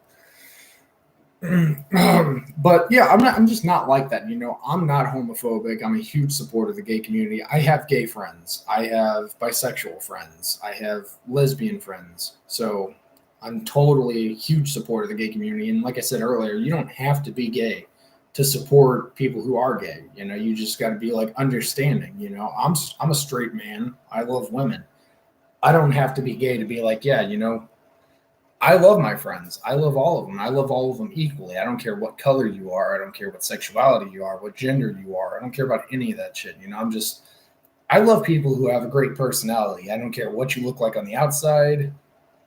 Speaker 1: But yeah, I'm just not like that. I'm not homophobic. I'm a huge supporter of the gay community. I have gay friends. I have bisexual friends. I have lesbian friends. So I'm totally a huge supporter of the gay community. And like I said earlier, you don't have to be gay to support people who are gay. You just got to be like understanding. I'm a straight man. I love women. I don't have to be gay to be like, yeah, I love my friends. I love all of them. I love all of them equally. I don't care what color you are. I don't care what sexuality you are, what gender you are. I don't care about any of that shit. I love people who have a great personality. I don't care what you look like on the outside,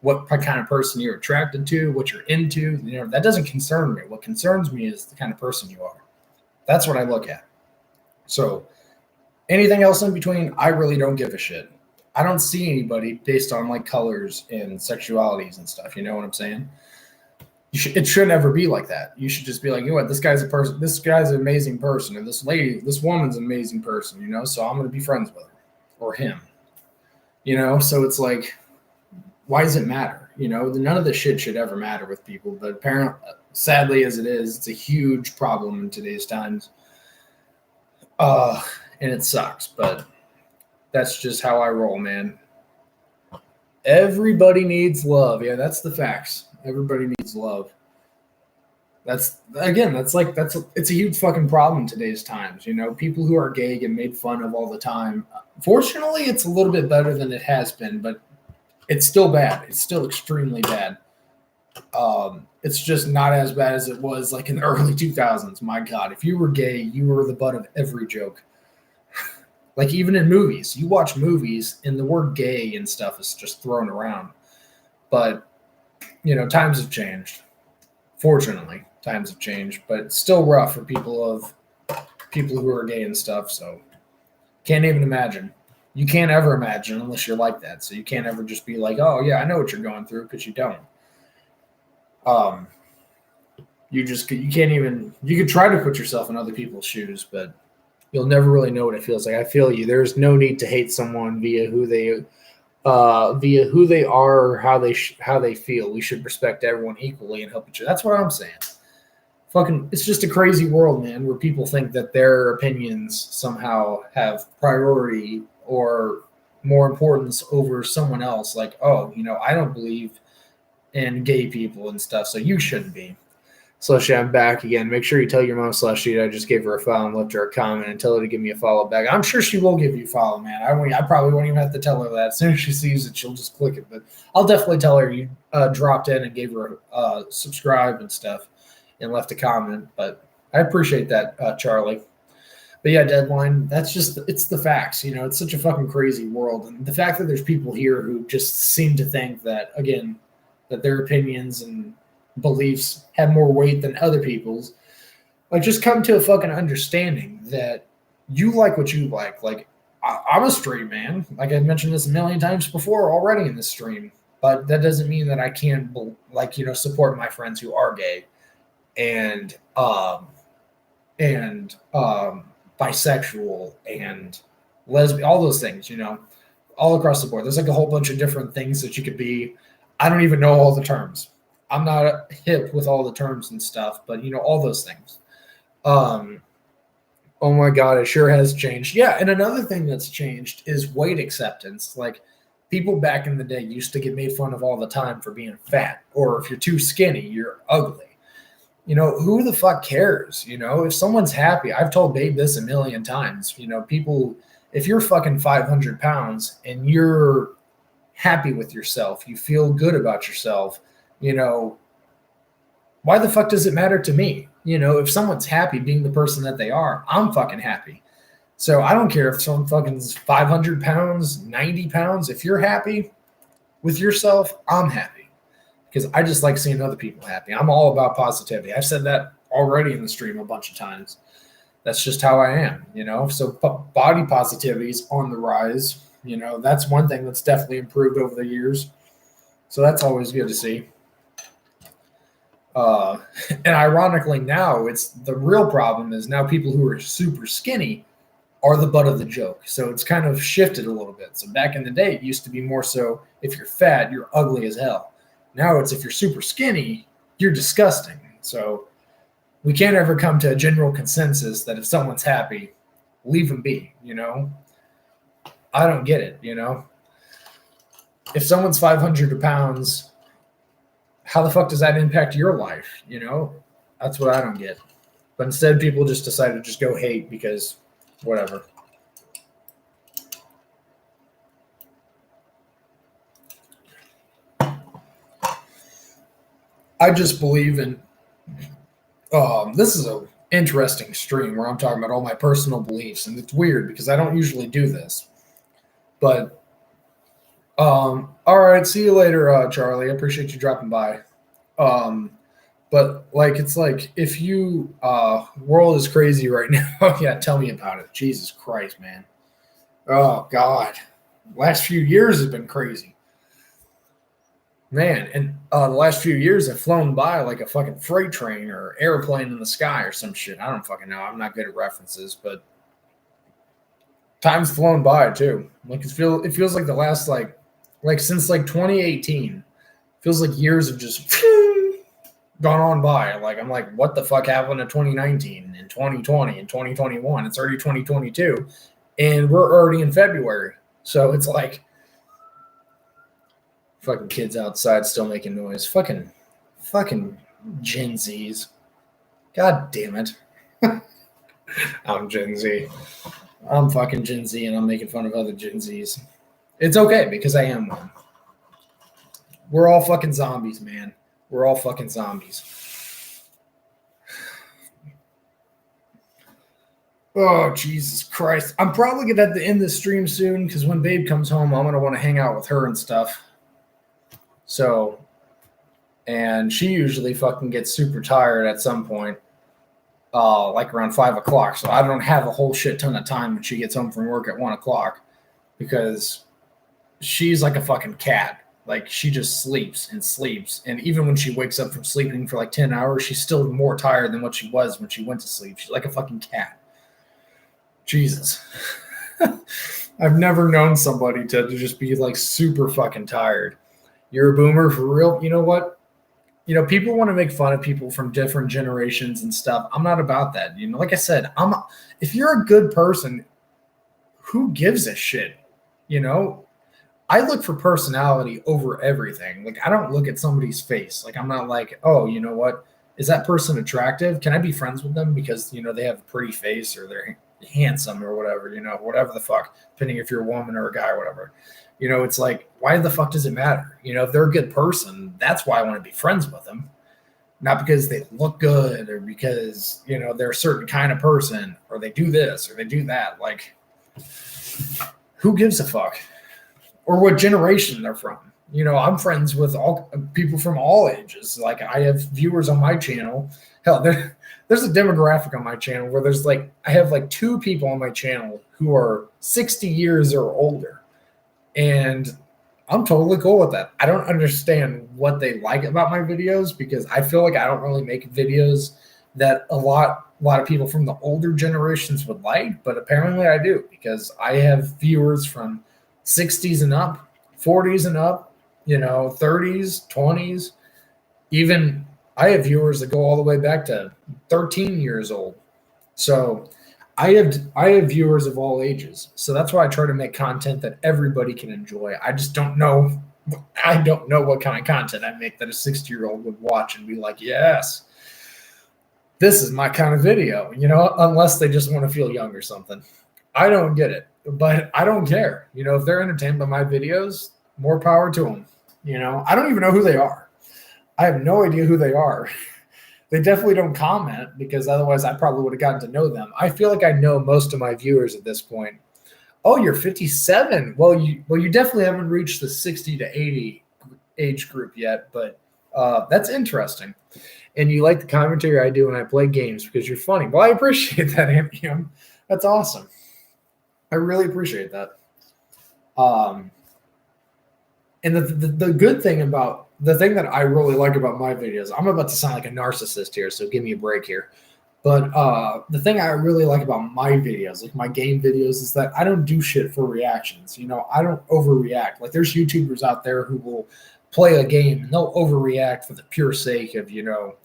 Speaker 1: what kind of person you're attracted to, what you're into. That doesn't concern me. What concerns me is the kind of person you are. That's what I look at. So anything else in between, I really don't give a shit. I don't see anybody based on like colors and sexualities and stuff. You know what I'm saying? It should never be like that. You should just be like, you know what, this guy's a person. This guy's an amazing person, and this woman's an amazing person. So I'm gonna be friends with her or him. So it's like, why does it matter? None of this shit should ever matter with people. But apparently, sadly as it is, it's a huge problem in today's times. And it sucks, but that's just how I roll, man. Everybody needs love. Yeah, that's the facts. Everybody needs love. It's a huge fucking problem in today's times. People who are gay get made fun of all the time. Fortunately, it's a little bit better than it has been, but it's still bad. It's still extremely bad. It's just not as bad as it was like in the early 2000s. My God, if you were gay, you were the butt of every joke. Like even in movies, you watch movies and the word gay and stuff is just thrown around. But, times have changed. Fortunately, times have changed, but it's still rough for people who are gay and stuff. So can't even imagine. You can't ever imagine unless you're like that. So you can't ever just be like, oh yeah, I know what you're going through, because you don't. You can't even, you could try to put yourself in other people's shoes, but you'll never really know what it feels like. I feel you. There's no need to hate someone via who they are or how they feel. We should respect everyone equally and help each other. That's what I'm saying. Fucking, it's just a crazy world, man, where people think that their opinions somehow have priority or more importance over someone else. Like, oh, I don't believe in gay people and stuff, so you shouldn't be. Slushie, I'm back again. Make sure you tell your mom, Slushie, I just gave her a follow and left her a comment, and tell her to give me a follow back. I'm sure she will give you a follow, man. I probably won't even have to tell her that. As soon as she sees it, she'll just click it. But I'll definitely tell her you dropped in and gave her a subscribe and stuff and left a comment. But I appreciate that, Charlie. But yeah, Deadline, it's the facts. It's such a fucking crazy world. And the fact that there's people here who just seem to think that, again, that their opinions and beliefs have more weight than other people's, like, just come to a fucking understanding that you like what you like. Like, I'm a straight man. Like, I've mentioned this a million times before already in this stream, but that doesn't mean that I can't, support my friends who are gay and bisexual and lesbian, all those things, all across the board. There's like a whole bunch of different things that you could be. I don't even know all the terms. I'm not hip with all the terms and stuff, but all those things. Oh my God, it sure has changed. Yeah, and another thing that's changed is weight acceptance. Like, people back in the day used to get made fun of all the time for being fat, or if you're too skinny, you're ugly. Who the fuck cares? If someone's happy, I've told Babe this a million times. People, if you're fucking 500 pounds and you're happy with yourself, you feel good about yourself, why the fuck does it matter to me? If someone's happy being the person that they are, I'm fucking happy. So I don't care if someone fucking's 500 pounds, 90 pounds. If you're happy with yourself, I'm happy, because I just like seeing other people happy. I'm all about positivity. I've said that already in the stream a bunch of times. That's just how I am, So body positivity is on the rise. That's one thing that's definitely improved over the years. So that's always good to see. And ironically, now it's the real problem is now people who are super skinny are the butt of the joke. So it's kind of shifted a little bit. So back in the day, it used to be more so if you're fat, you're ugly as hell. Now it's if you're super skinny, you're disgusting. So we can't ever come to a general consensus that if someone's happy, leave them be, you know? I don't get it, you know? If someone's 500 pounds, how the fuck does that impact your life, you know? That's what I don't get. But instead, people just decide to just go hate because whatever. I just believe in this is an interesting stream where I'm talking about all my personal beliefs, and it's weird because I don't usually do this. But all right, see you later, Charlie. I appreciate you dropping by. But like it's like if you world is crazy right now. Yeah, tell me about it. Jesus Christ, man. Oh God. Last few years have been crazy. Man, and the last few years have flown by like a fucking freight train or airplane in the sky or some shit. I don't fucking know. I'm not good at references, but time's flown by too. Like it feels like the last like since like 2018. Feels like years have just gone on by. Like I'm like, what the fuck happened in 2019 and 2020 and 2021? It's already 2022, and we're already in February. So it's like fucking kids outside still making noise. Fucking Gen Zs. God damn it. I'm Gen Z. I'm fucking Gen Z, and I'm making fun of other Gen Zs. It's okay because I am one. We're all fucking zombies, man. We're all fucking zombies. Oh, Jesus Christ. I'm probably going to have to end this stream soon because when Babe comes home, I'm going to want to hang out with her and stuff. So, and she usually fucking gets super tired at some point, like around 5 o'clock. So I don't have a whole shit ton of time when she gets home from work at 1 o'clock because she's like a fucking cat. Like she just sleeps and sleeps. And even when she wakes up from sleeping for like 10 hours, she's still more tired than what she was when she went to sleep. She's like a fucking cat. Jesus. I've never known somebody to just be like super fucking tired. You're a boomer for real. You know what? You know, people want to make fun of people from different generations and stuff. I'm not about that. You know, like I said, if you're a good person, who gives a shit? You know, I look for personality over everything. Like, I don't look at somebody's face. Like, I'm not like, oh, you know what? Is that person attractive? Can I be friends with them because, you know, they have a pretty face or they're handsome or whatever, you know, whatever the fuck, depending if you're a woman or a guy or whatever. You know, it's like, why the fuck does it matter? You know, if they're a good person, that's why I want to be friends with them. Not because they look good or because, you know, they're a certain kind of person or they do this or they do that. Like, who gives a fuck? Or what generation they're from. You know, I'm friends with all people from all ages. Like I have viewers on my channel. Hell, there's a demographic on my channel where there's like, I have like 2 people on my channel who are 60 years or older. And I'm totally cool with that. I don't understand what they like about my videos because I feel like I don't really make videos that a lot of people from the older generations would like, but apparently I do because I have viewers from 60s and up, 40s and up, you know, 30s, 20s. Even I have viewers that go all the way back to 13 years old. So I have viewers of all ages. So that's why I try to make content that everybody can enjoy. I just don't know. I don't know what kind of content I make that a 60-year-old would watch and be like, yes, this is my kind of video, you know, unless they just want to feel young or something. I don't get it. But I don't care. You know, if they're entertained by my videos, more power to them. You know, I don't even know who they are. I have no idea who they are. They definitely don't comment because otherwise I probably would have gotten to know them. I feel like I know most of my viewers at this point. Oh, you're 57. Well, you definitely haven't reached the 60 to 80 age group yet, but that's interesting. And you like the commentary I do when I play games because you're funny. Well, I appreciate that, Ampium. That's awesome. I really appreciate that. And the good thing the thing that I really like about my videos, I'm about to sound like a narcissist here, so give me a break here. But the thing I really like about my videos, like my game videos, is that I don't do shit for reactions. You know, I don't overreact. Like there's YouTubers out there who will play a game and they'll overreact for the pure sake of, you know,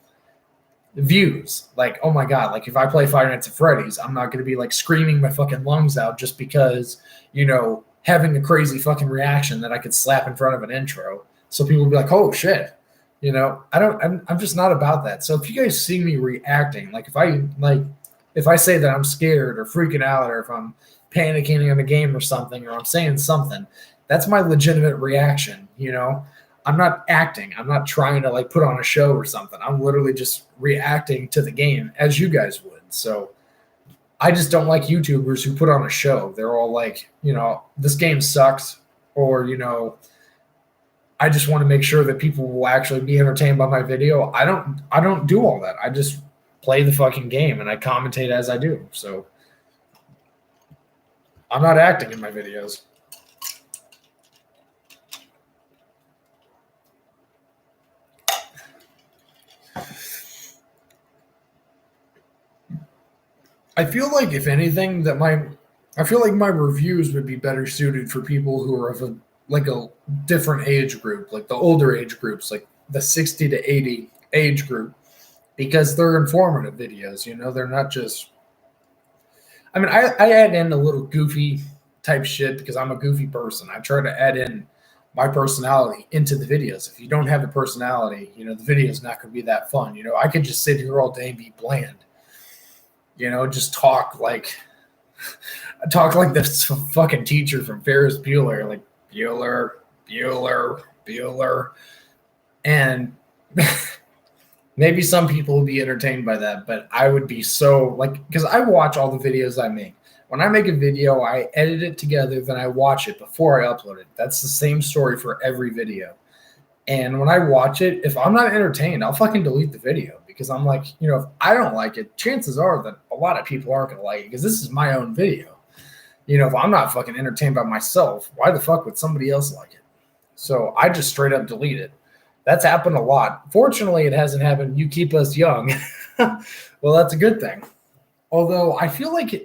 Speaker 1: views. Like, oh my God, like if I play Five Nights at Freddy's, I'm not going to be like screaming my fucking lungs out just because, you know, having a crazy fucking reaction that I could slap in front of an intro. So people will be like, oh shit. You know, I'm just not about that. So if you guys see me reacting, like if I say that I'm scared or freaking out or if I'm panicking in a game or something or I'm saying something, that's my legitimate reaction, you know. I'm not acting. I'm not trying to like put on a show or something. I'm literally just reacting to the game as you guys would. So I just don't like YouTubers who put on a show. They're all like, you know, this game sucks, or, you know, I just want to make sure that people will actually be entertained by my video. I don't do all that. I just play the fucking game and I commentate as I do. So I'm not acting in my videos. I feel like if anything I feel like my reviews would be better suited for people who are of a different age group, like the older age groups, like the 60 to 80 age group, because they're informative videos, you know, they're not just, I mean, I add in a little goofy type shit because I'm a goofy person. I try to add in my personality into the videos. If you don't have a personality, you know, the video is not going to be that fun. You know, I could just sit here all day and be bland, you know, just talk like this fucking teacher from Ferris Bueller, like Bueller. And maybe some people will be entertained by that, but I would be so like, because I watch all the videos I make. When I make a video, I edit it together, then I watch it before I upload it. That's the same story for every video. And when I watch it, if I'm not entertained, I'll fucking delete the video because I'm like, you know, if I don't like it, chances are that a lot of people aren't going to like it because this is my own video. You know, if I'm not fucking entertained by myself, why the fuck would somebody else like it? So I just straight up delete it. That's happened a lot. Fortunately, it hasn't happened. You keep us young. Well, that's a good thing. Although I feel like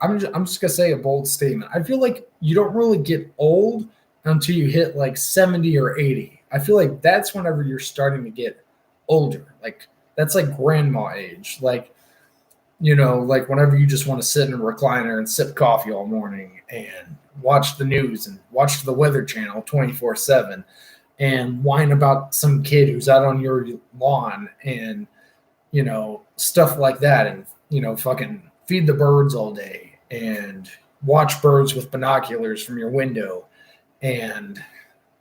Speaker 1: I'm just gonna say a bold statement. I feel like you don't really get old until you hit like 70 or 80. I feel like that's whenever you're starting to get older. Like that's like grandma age. Like, you know, like whenever you just want to sit in a recliner and sip coffee all morning and watch the news and watch the Weather Channel 24/7 and whine about some kid who's out on your lawn and, you know, stuff like that. And, you know, fucking feed the birds all day and watch birds with binoculars from your window and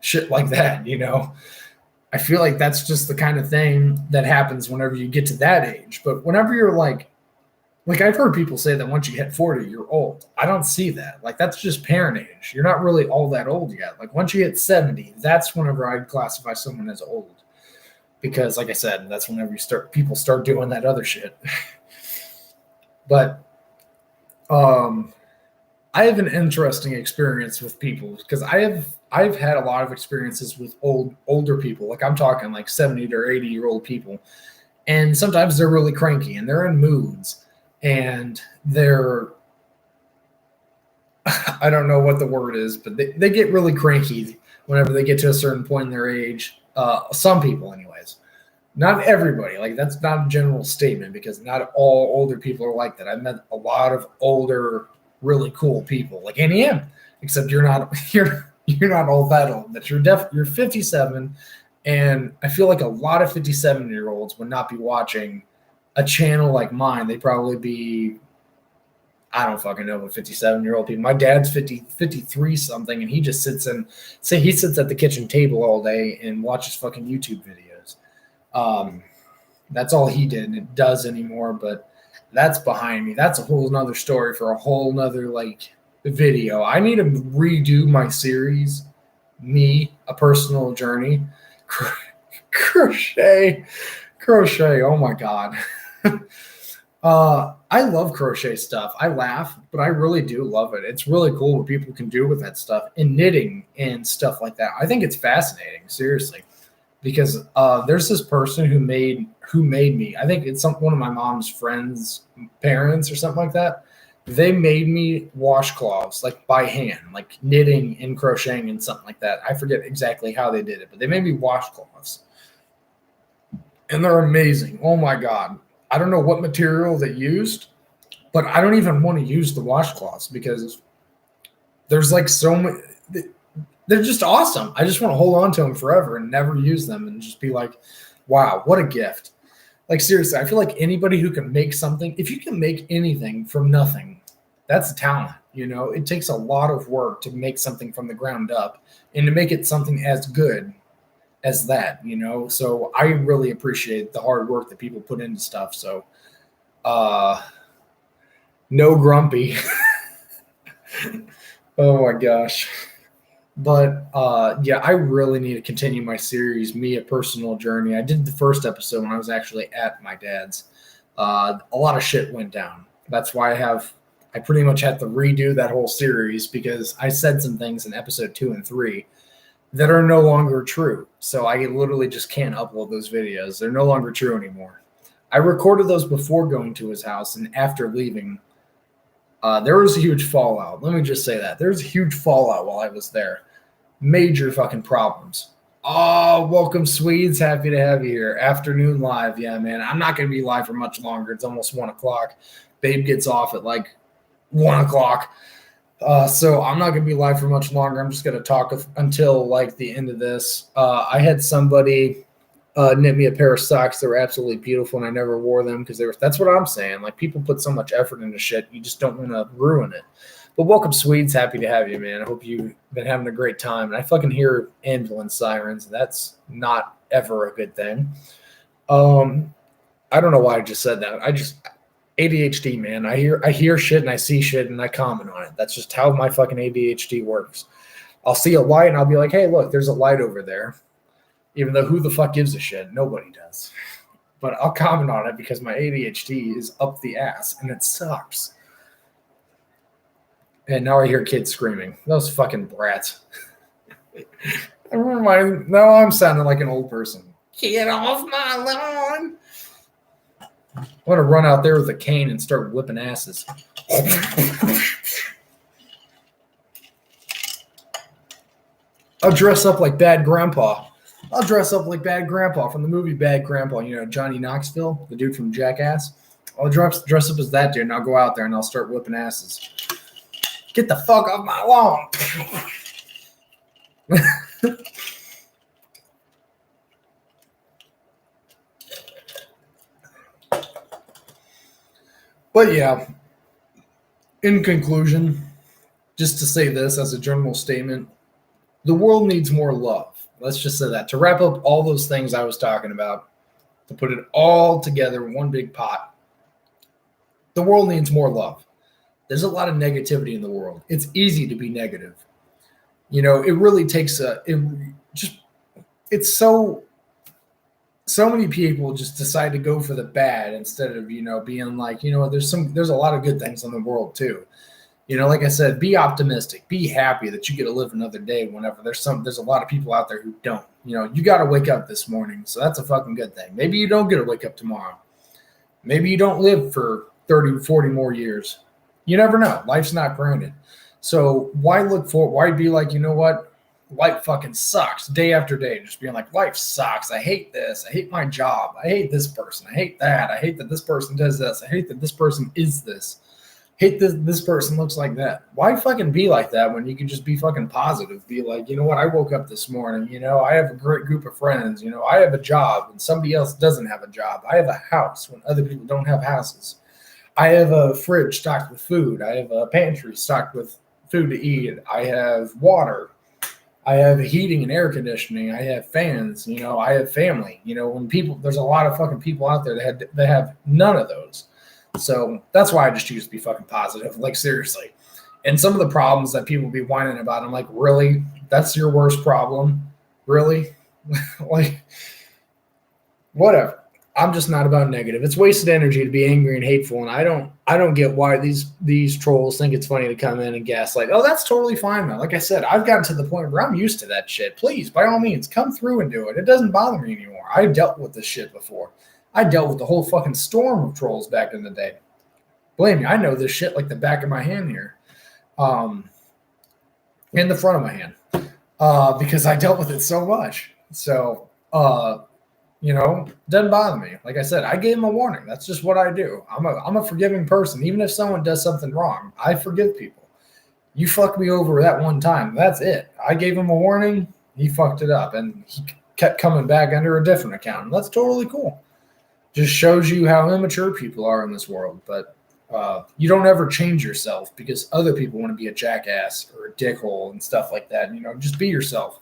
Speaker 1: shit like that, you know. I feel like that's just the kind of thing that happens whenever you get to that age. But whenever you're like I've heard people say that once you hit 40, you're old. I don't see that. Like that's just parent age. You're not really all that old yet. Like once you hit 70, that's whenever I'd classify someone as old. Because like I said, that's whenever people start doing that other shit. But I have an interesting experience with people because I've had a lot of experiences with older people. Like I'm talking like 70 or 80-year-old people. And sometimes they're really cranky and they're in moods. And they're, I don't know what the word is, but they get really cranky whenever they get to a certain point in their age. Some people, anyways. Not everybody. Like, that's not a general statement because not all older people are like that. I've met a lot of older, really cool people, like Annie M. Except you're not all that old. But you're 57, and I feel like a lot of 57-year-olds would not be watching a channel like mine. They'd probably be, I don't fucking know, what 57-year-old people. My dad's 53 something, and he just sits at the kitchen table all day and watches fucking YouTube videos. That's all he did, and it does anymore, but that's behind me. That's a whole nother story for a whole nother like video. I need to redo my series, Me, A Personal Journey. Crochet. Oh my God. I love crochet stuff. I laugh, but I really do love it. It's really cool what people can do with that stuff and knitting and stuff like that. I think it's fascinating, seriously. because there's this person who made me. I think it's one of my mom's friends' parents or something like that. They made me washcloths like by hand, like knitting and crocheting and something like that. I forget exactly how they did it, but they made me washcloths, and they're amazing. Oh my god! I don't know what material they used, but I don't even want to use the washcloths because there's like so many. They're just awesome. I just want to hold on to them forever and never use them and just be like, wow, what a gift. Like, seriously, I feel like anybody who can make something, if you can make anything from nothing, that's a talent. You know, it takes a lot of work to make something from the ground up and to make it something as good as that, you know? So I really appreciate the hard work that people put into stuff. So, no grumpy. Oh my gosh. But yeah, I really need to continue my series, Me a Personal Journey. I did the first episode when I was actually at my dad's. A lot of shit went down. That's why I pretty much had to redo that whole series because I said some things in episode 2 and 3 that are no longer true. So I literally just can't upload those videos. They're no longer true anymore. I recorded those before going to his house, and after leaving, there was a huge fallout. Let me just say that. There was a huge fallout while I was there. Major fucking problems. Oh, welcome, Swedes. Happy to have you here. Afternoon live. Yeah, man. I'm not going to be live for much longer. It's almost 1 o'clock. Babe gets off at like 1 o'clock. So I'm not going to be live for much longer. I'm just going to talk until like the end of this. I had somebody knit me a pair of socks that were absolutely beautiful, and I never wore them because that's what I'm saying. Like, people put so much effort into shit, you just don't want to ruin it. But welcome, Swedes. Happy to have you, man. I hope you've been having a great time. And I fucking hear ambulance sirens. That's not ever a good thing. I don't know why I just said that. ADHD, man. I hear shit and I see shit and I comment on it. That's just how my fucking ADHD works. I'll see a light and I'll be like, hey, look, there's a light over there. Even though who the fuck gives a shit? Nobody does. But I'll comment on it because my ADHD is up the ass and it sucks. And now I hear kids screaming. Those fucking brats. Now I'm sounding like an old person. Get off my lawn. I want to run out there with a cane and start whipping asses. I'll dress up like Bad Grandpa. I'll dress up like Bad Grandpa from the movie Bad Grandpa. You know, Johnny Knoxville, the dude from Jackass. I'll dress up as that dude, and I'll go out there and I'll start whipping asses. Get the fuck off my lawn. But yeah, in conclusion, just to say this as a general statement, the world needs more love. Let's just say that. To wrap up all those things I was talking about, to put it all together in one big pot, the world needs more love. There's a lot of negativity in the world. It's easy to be negative. You know, it really takes it's so many people just decide to go for the bad instead of, you know, being like, you know, there's a lot of good things in the world too. You know, like I said, be optimistic, be happy that you get to live another day whenever there's a lot of people out there who don't. You know, you got to wake up this morning. So that's a fucking good thing. Maybe you don't get to wake up tomorrow. Maybe you don't live for 30, 40 more years. You never know. Life's not granted. So why be like, you know what? Life fucking sucks day after day. Just being like, life sucks. I hate this. I hate my job. I hate this person. I hate that. I hate that this person does this. I hate that this person is this. Hate this person looks like that. Why fucking be like that when you can just be fucking positive? Be like, you know what? I woke up this morning. You know, I have a great group of friends. You know, I have a job when somebody else doesn't have a job. I have a house when other people don't have houses. I have a fridge stocked with food. I have a pantry stocked with food to eat. I have water. I have heating and air conditioning. I have fans. You know, I have family. You know, there's a lot of fucking people out there that have none of those. So that's why I just choose to be fucking positive. Like, seriously. And some of the problems that people be whining about, I'm like, really? That's your worst problem? Really? Like, whatever. I'm just not about negative. It's wasted energy to be angry and hateful, and I don't get why these trolls think it's funny to come in and gaslight. Oh, that's totally fine, man. Like I said, I've gotten to the point where I'm used to that shit. Please, by all means, come through and do it. It doesn't bother me anymore. I dealt with this shit before. I dealt with the whole fucking storm of trolls back in the day. Believe me, I know this shit like the back of my hand here, in the front of my hand, because I dealt with it so much. So. Doesn't bother me. Like I said, I gave him a warning. That's just what I do. I'm a forgiving person. Even if someone does something wrong, I forgive people. You fucked me over that one time. That's it. I gave him a warning. He fucked it up, and he kept coming back under a different account. And that's totally cool. Just shows you how immature people are in this world. But you don't ever change yourself because other people want to be a jackass or a dickhole and stuff like that. Just be yourself.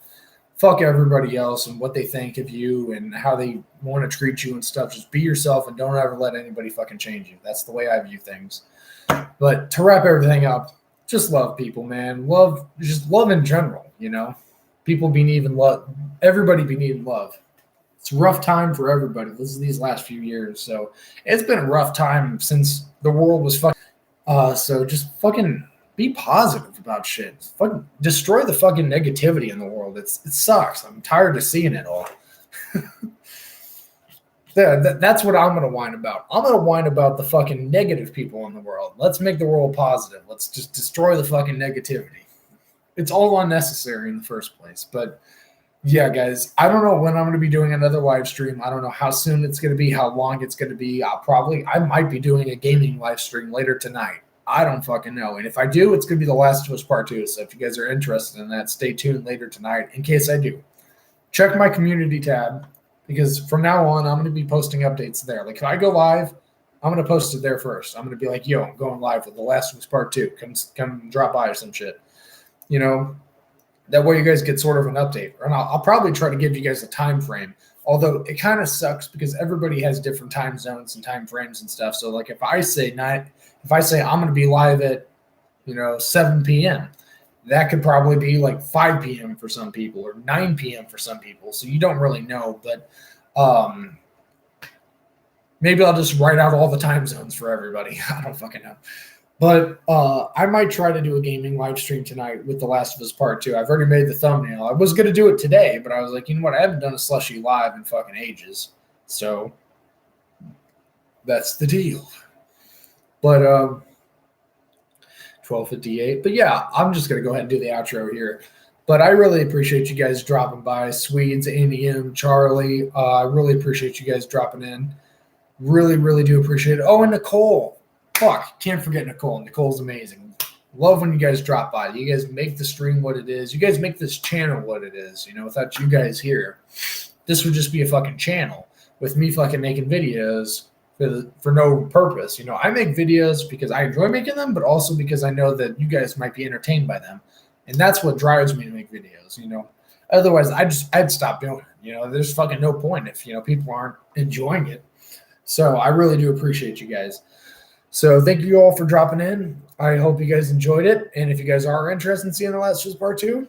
Speaker 1: Fuck everybody else and what they think of you and how they want to treat you and stuff. Just be yourself and don't ever let anybody fucking change you. That's the way I view things. But to wrap everything up, just love people, man. Just love in general, People be needing love. Everybody be needing love. It's a rough time for everybody. This is these last few years. So it's been a rough time since the world was fucking. So just fucking be positive about shit. Fucking destroy the fucking negativity in the world. It sucks. I'm tired of seeing it all. That's what I'm going to whine about. I'm going to whine about the fucking negative people in the world. Let's make the world positive. Let's just destroy the fucking negativity. It's all unnecessary in the first place. But yeah, guys, I don't know when I'm going to be doing another live stream. I don't know how soon it's going to be, how long it's going to be. I might be doing a gaming live stream later tonight. I don't fucking know. And if I do, it's going to be The Last of Us Part 2. So if you guys are interested in that, stay tuned later tonight in case I do. Check my community tab because from now on, I'm going to be posting updates there. Like if I go live, I'm going to post it there first. I'm going to be like, yo, I'm going live with The Last of Us Part 2. Come drop by or some shit. That way you guys get sort of an update. And I'll probably try to give you guys a time frame. Although it kind of sucks because everybody has different time zones and time frames and stuff. So like if I say I'm going to be live at, 7 p.m., that could probably be like 5 p.m. for some people or 9 p.m. for some people. So you don't really know, but maybe I'll just write out all the time zones for everybody. I don't fucking know. But I might try to do a gaming live stream tonight with The Last of Us Part 2. I've already made the thumbnail. I was going to do it today, but I was like, you know what? I haven't done a Slushie live in fucking ages. So that's the deal. But 12:58. But yeah, I'm just going to go ahead and do the outro here. But I really appreciate you guys dropping by. Swedes, Andy M, Charlie. I really appreciate you guys dropping in. Really, really do appreciate it. Oh, and Nicole. Fuck, can't forget Nicole. Nicole's amazing. Love when you guys drop by. You guys make the stream what it is. You guys make this channel what it is. Without you guys here, this would just be a fucking channel with me fucking making videos for no purpose. I make videos because I enjoy making them, but also because I know that you guys might be entertained by them. And that's what drives me to make videos, Otherwise, I'd stop doing it. There's fucking no point if, people aren't enjoying it. So I really do appreciate you guys. So thank you all for dropping in. I hope you guys enjoyed it. And if you guys are interested in seeing The Last of Us Part 2,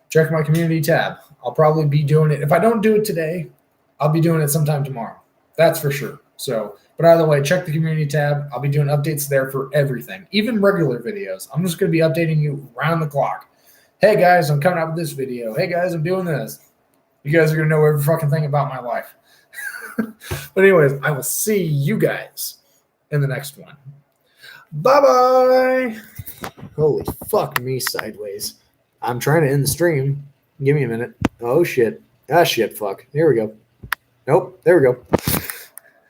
Speaker 1: check my community tab. I'll probably be doing it. If I don't do it today, I'll be doing it sometime tomorrow. That's for sure. So, but either way, check the community tab. I'll be doing updates there for everything, even regular videos. I'm just going to be updating you around the clock. Hey guys, I'm coming out with this video. Hey guys, I'm doing this. You guys are going to know every fucking thing about my life. But anyways, I will see you guys in the next one. Bye-bye. Holy fuck me sideways. I'm trying to end the stream. Give me a minute. Oh, shit. Ah, shit, fuck. Here we go. Nope. There we go.